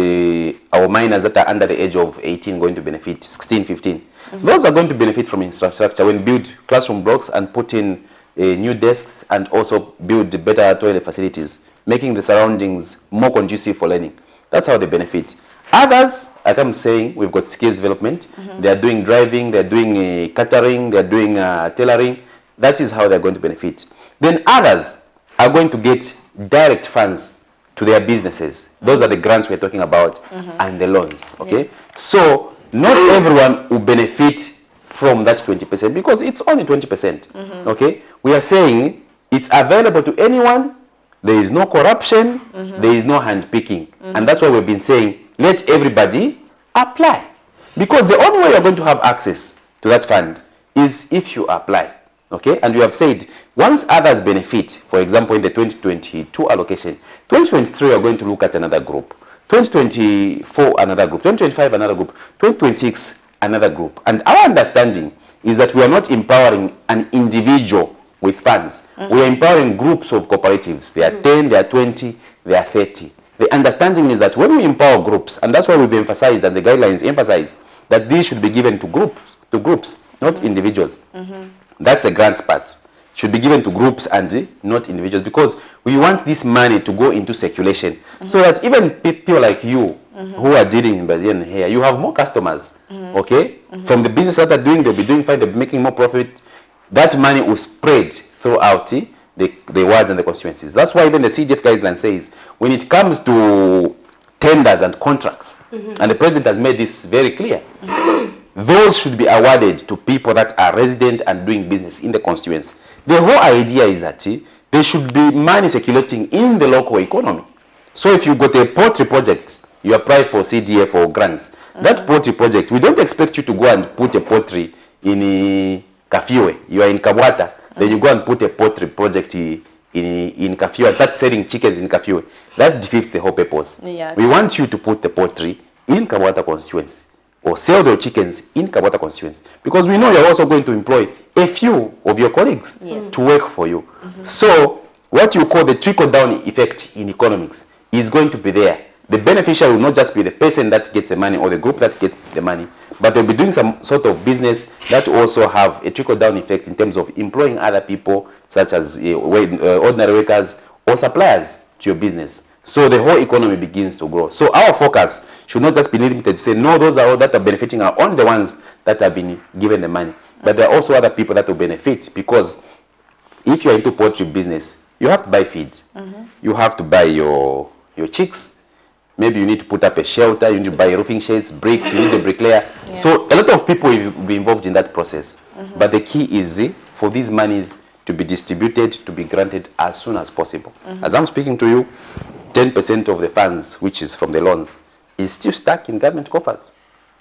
our minors that are under the age of 18 going to benefit, 16, 15? Those are going to benefit from infrastructure when build classroom blocks and put in new desks and also build better toilet facilities, making the surroundings more conducive for learning. That's how they benefit. Others, like I'm saying, we've got skills development. They are doing driving, they're doing catering, they're doing tailoring. That is how they're going to benefit. Then others are going to get direct funds to their businesses. Those are the grants we're talking about and the loans. Okay? So not everyone will benefit from that 20% because it's only 20%. Okay? We are saying it's available to anyone there is no corruption, there is no handpicking. And that's why we've been saying, let everybody apply. Because the only way you're going to have access to that fund is if you apply. Okay? And we have said, once others benefit, for example, in the 2022 allocation, 2023 we are going to look at another group. 2024 another group, 2025 another group, 2026 another group. And our understanding is that we are not empowering an individual with funds. We are empowering groups of cooperatives. They are 10, they are 20, they are 30. The understanding is that when we empower groups, and that's why we've emphasized and the guidelines emphasize that these should be given to groups, not individuals. That's the grant part. Should be given to groups and not individuals, because we want this money to go into circulation so that even people like you who are dealing in Brazilian hair, you have more customers, okay? From the business that are doing, they'll be doing fine, they'll be making more profit. That money will spread throughout the wards and the constituencies. That's why even the CDF guideline says when it comes to tenders and contracts, and the president has made this very clear, those should be awarded to people that are resident and doing business in the constituency. The whole idea is that there should be money circulating in the local economy. So if you got a poultry project, you apply for CDF or grants. That poultry project, we don't expect you to go and put a poultry in Kafiwe. You are in Kabwata, then you go and put a poultry project in Kafiwe and start selling chickens in Kafiwe. That defeats the whole purpose. Yeah. We want you to put the poultry in Kabwata constituency or sell the chickens in Kabwata constituency, because we know you're also going to employ a few of your colleagues to work for you. So what you call the trickle-down effect in economics is going to be there. The beneficiary will not just be the person that gets the money or the group that gets the money, but they'll be doing some sort of business that also have a trickle-down effect in terms of employing other people, such as ordinary workers or suppliers to your business. So the whole economy begins to grow. So our focus should not just be limited to say, no, those are all that are benefiting are only the ones that have been given the money. But there are also other people that will benefit, because if you're into poultry business, you have to buy feed. You have to buy your chicks. Maybe you need to put up a shelter, you need to buy roofing shades, bricks, you need a bricklayer. So a lot of people will be involved in that process. But the key is for these monies to be distributed, to be granted as soon as possible. As I'm speaking to you, 10% of the funds, which is from the loans, is still stuck in government coffers.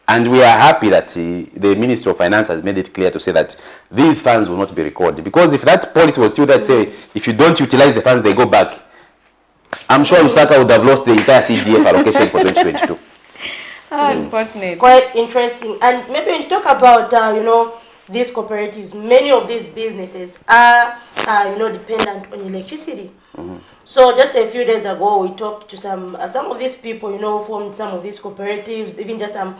And we are happy that the Minister of Finance has made it clear to say that these funds will not be recorded. Because if that policy was still that say, if you don't utilize the funds, they go back, I'm sure Lusaka would have lost the entire CDF allocation for 2022. Unfortunately. Quite interesting. And maybe when you talk about, these cooperatives, many of these businesses are, dependent on electricity. So just a few days ago, we talked to some of these people, from some of these cooperatives, even just some,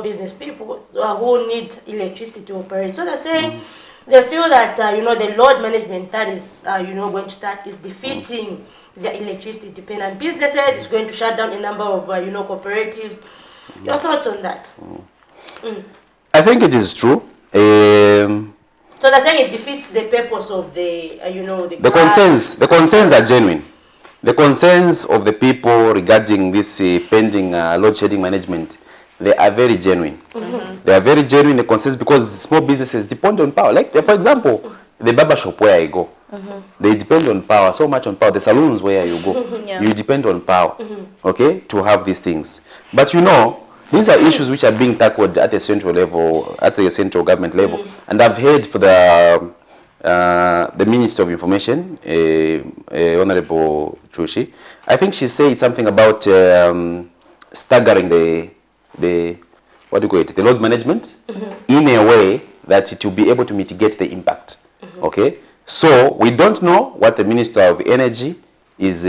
business people who need electricity to operate. So they're saying they feel that, the load management that is, going to start is defeating the electricity dependent businesses. It's going to shut down a number of, cooperatives. Your thoughts on that? I think it is true. So they're saying it defeats the purpose of the concerns. The concerns are genuine. The concerns of the people regarding this pending load shedding management, they are very genuine. They are very genuine, the concerns, because the small businesses depend on power. Like, for example, the barber shop where I go, they depend on power, so much on power. The salons where you go, you depend on power, okay, to have these things. But these are issues which are being tackled at a central level, at a central government level. And I've heard for the Minister of Information, Honorable Chushi, I think she said something about staggering the load management in a way that it will be able to mitigate the impact. Okay, so we don't know what the Minister of Energy is,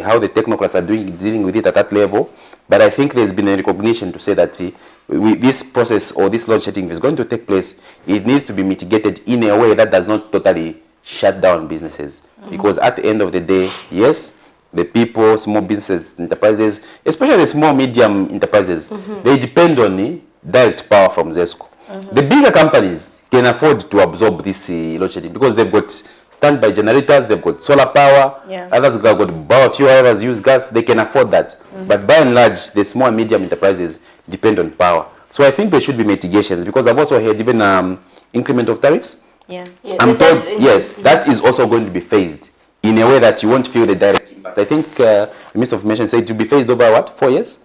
how the technocrats are dealing with it at that level. But I think there's been a recognition to say that this process or this load shedding is going to take place. It needs to be mitigated in a way that does not totally shut down businesses. Because at the end of the day, yes, the people, small businesses, enterprises, especially the small, medium enterprises, they depend on direct power from ZESCO. The bigger companies can afford to absorb this load shedding because they've got standby generators, they've got solar power, others have got biofuel, others use gas, they can afford that. But by and large, the small and medium enterprises depend on power. So I think there should be mitigations, because I've also heard even increment of tariffs. I'm told, yes, that is also going to be phased in a way that you won't feel the direct impact. I think the Minister of Information said to be phased over what, 4 years?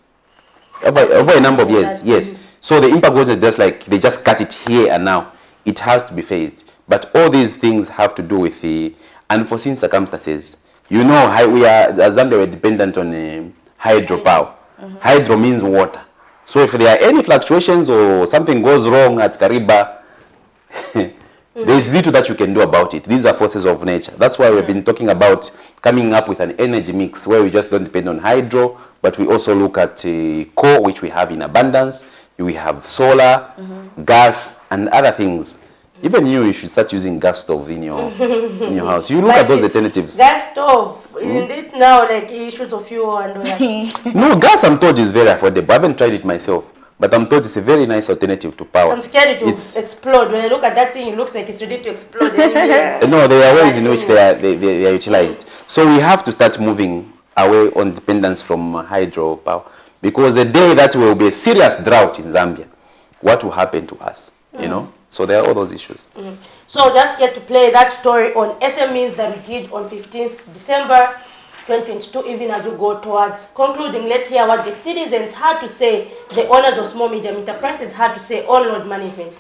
Over a number of years, yes. So the impact wasn't just like they just cut it here and now. It has to be phased. But all these things have to do with the unforeseen circumstances. You know, we are, Zambia, we're dependent on hydropower. Hydro means water. So if there are any fluctuations or something goes wrong at Kariba, there is little that you can do about it. These are forces of nature. That's why we've been talking about coming up with an energy mix where we just don't depend on hydro, but we also look at coal, which we have in abundance. We have solar, gas, and other things. Even you should start using gas stove in your house. You look at those alternatives. Gas stove, isn't it now like issues of fuel and all that? No, gas I'm told is very affordable. I haven't tried it myself, but I'm told it's a very nice alternative to power. I'm scared it will explode. When I look at that thing, it looks like it's ready to explode. No, there are ways in which they are utilized. So we have to start moving away on dependence from hydropower, because the day that will be a serious drought in Zambia, what will happen to us? You know. So there are all those issues. So just get to play that story on SMEs that we did on 15th December 2022, even as we go towards concluding. Let's hear what the citizens had to say, the owners of small medium enterprises had to say on load management.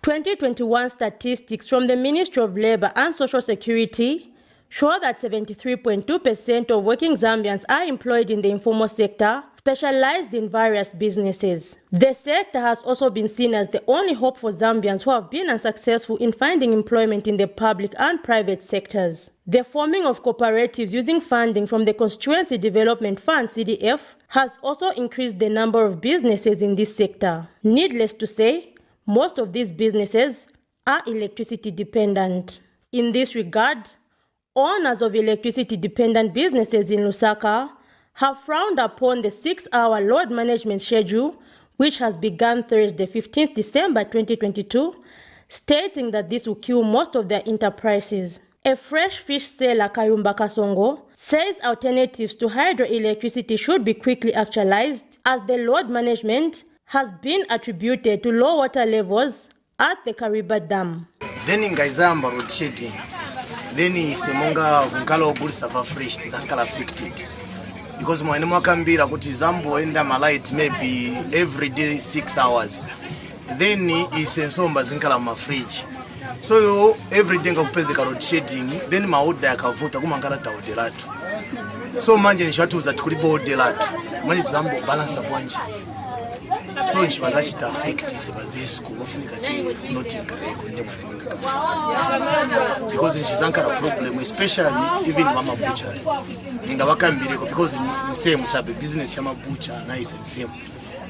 2021 statistics from the Ministry of Labour and Social Security show that 73.2% of working Zambians are employed in the informal sector, specialized in various businesses. The sector has also been seen as the only hope for Zambians who have been unsuccessful in finding employment in the public and private sectors. The forming of cooperatives using funding from the Constituency Development Fund, CDF, has also increased the number of businesses in this sector. Needless to say, most of these businesses are electricity dependent. In this regard, owners of electricity-dependent businesses in Lusaka have frowned upon the 6-hour load management schedule, which has begun Thursday, 15th December 2022, stating that this will kill most of their enterprises. A fresh fish seller, Kayumba Kasongo, says alternatives to hydroelectricity should be quickly actualized, as the load management has been attributed to low water levels at the Kariba Dam. Then in Gaizamba road shedding. Then semonga kunkala ogulisa va fresh tizakala affected because mwene mwakambira kuti Zambo enda malight maybe every day 6 hours, then isensomba zinkala ma fridge, so yo every day ngakupezeka road shedding, then maoda yakavuta kumangala taodelatu, so manje nishatuza tikuli bodelatu manje Zambo balance bwanje, so nchibaza chita affect sebazisku bafunika chi not inkareko ndemwe because in Shizankara problem, especially even mama butcher. Inga wakambireko because in same chabe business yama butcher na is same.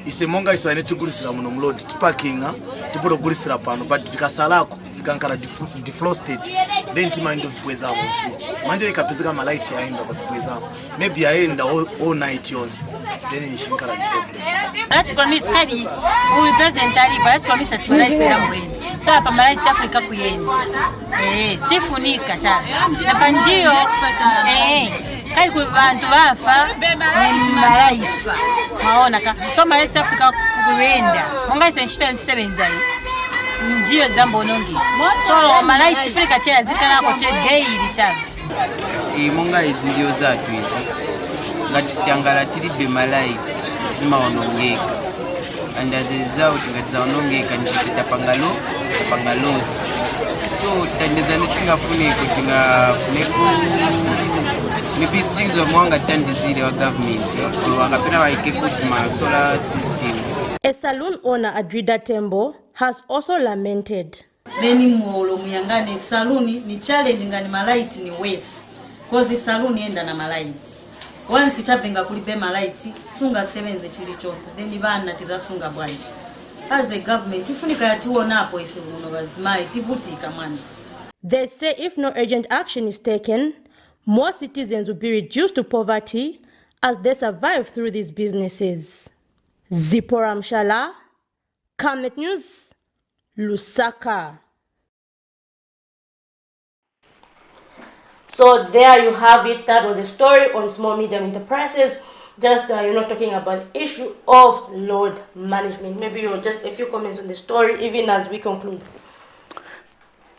Ise monga is wane tugulisira muno mload tipakinga tuporo gulisira pano, but vikasalako vikankara defrosted then timaindo vipweza mu fridge. Manje ikapezeka malaiti yaenda kwa vipweza. Maybe yaenda all night yonse. Then in Shinkara problem. Let's promise kadi we present ali but let's promise that malaiti zamwe. Sasa malaiti Afrika kuyeni. Sifunika cha. Napanjio kai ku bantu bafa malaiti. Maona ka. So malaiti Afrika kuyenda. Monga senshito nsebenzayi. Ndio Zambo nongi. So malaiti Afrika cha zikana ko che daily cha. Monga izindio zatu hizi. Ngati tangala tilibe malaiti zimaonongeka. And as a result, ngati zaonongeka nishita pangalosi. So tandeza nitinga funeko maybe things wa mwanga tandizile wa government or wakapena waike kuti ma solar system. A saloon owner Adrida Tembo has also lamented. Deni muolo muyangane saluni ni challenge ngani malaiti ni waste. Cause saluni enda na malaiti. Once chapenga kulibe malaiti sunga sevenze chili chonse then bana tizasunga bwanji. As a government ifunika yatiwonapo ife muno bazimai tivutika manti. They say if no urgent action is taken, more citizens will be reduced to poverty as they survive through these businesses. Zipporah Mshala, Camnet News, Lusaka. So there you have it. That was the story on small medium enterprises. Just talking about the issue of load management. Maybe just a few comments on the story, even as we conclude.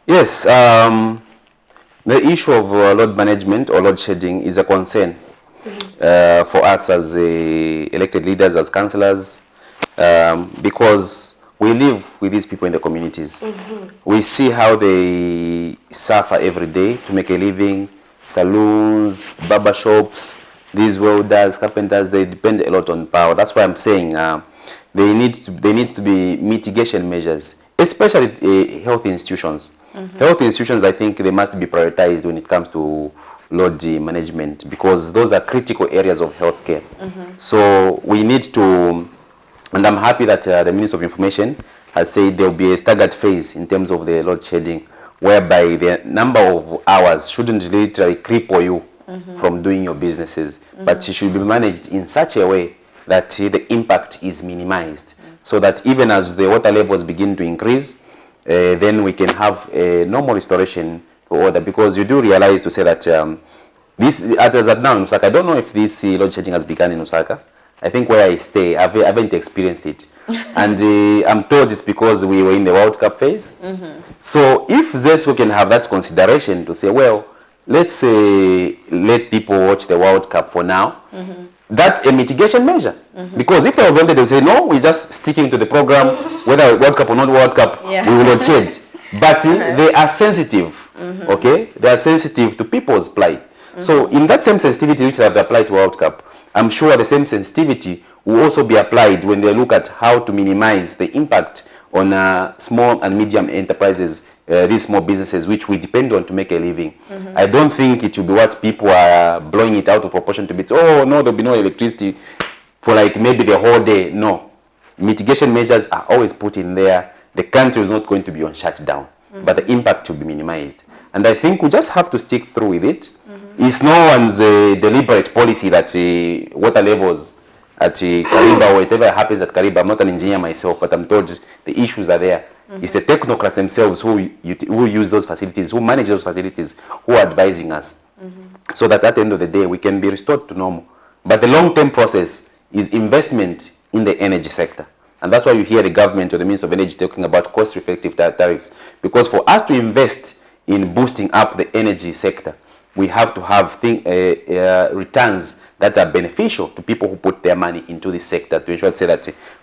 Yes, The issue of load management or load shedding is a concern for us as elected leaders, as councillors, because we live with these people in the communities. We see how they suffer every day to make a living. Saloons, barber shops, these welders, carpenters, they depend a lot on power. That's why I'm saying there needs to be mitigation measures, especially health institutions. Health institutions, I think they must be prioritized when it comes to load management, because those are critical areas of healthcare. So we need to, and I'm happy that the Minister of Information has said there will be a staggered phase in terms of the load shedding, whereby the number of hours shouldn't literally cripple you from doing your businesses, but it should be managed in such a way that the impact is minimized, so that even as the water levels begin to increase, then we can have a normal restoration to order. Because you do realize to say that this, as at now in Lusaka, I don't know if this load shedding has begun in Lusaka. I think where I stay, I haven't experienced it. And I'm told it's because we were in the World Cup phase. So if ZESU can have that consideration to say, well, let's let people watch the World Cup for now, that's a mitigation measure. Because if they wanted to say, no, we're just sticking to the program, whether World Cup or not World Cup, we will not change. But they are sensitive, okay? They are sensitive to people's plight. So in that same sensitivity which they have applied to World Cup, I'm sure the same sensitivity will also be applied when they look at how to minimize the impact on small and medium enterprises, these small businesses which we depend on to make a living. I don't think it will be what people are blowing it out of proportion to be, oh no, there'll be no electricity for like maybe the whole day. No. Mitigation measures are always put in there. The country is not going to be on shutdown, but the impact will be minimized. And I think we just have to stick through with it. It's no one's deliberate policy that water levels at Kariba or whatever happens at Kariba. I'm not an engineer myself, but I'm told the issues are there. It's the technocrats themselves who use those facilities, who manage those facilities, who are advising us, so that at the end of the day we can be restored to normal. But the long-term process is investment in the energy sector. And that's why you hear the government or the Minister of Energy talking about cost-effective tariffs. Because for us to invest in boosting up the energy sector, we have to have returns that are beneficial to people who put their money into this sector, to ensure that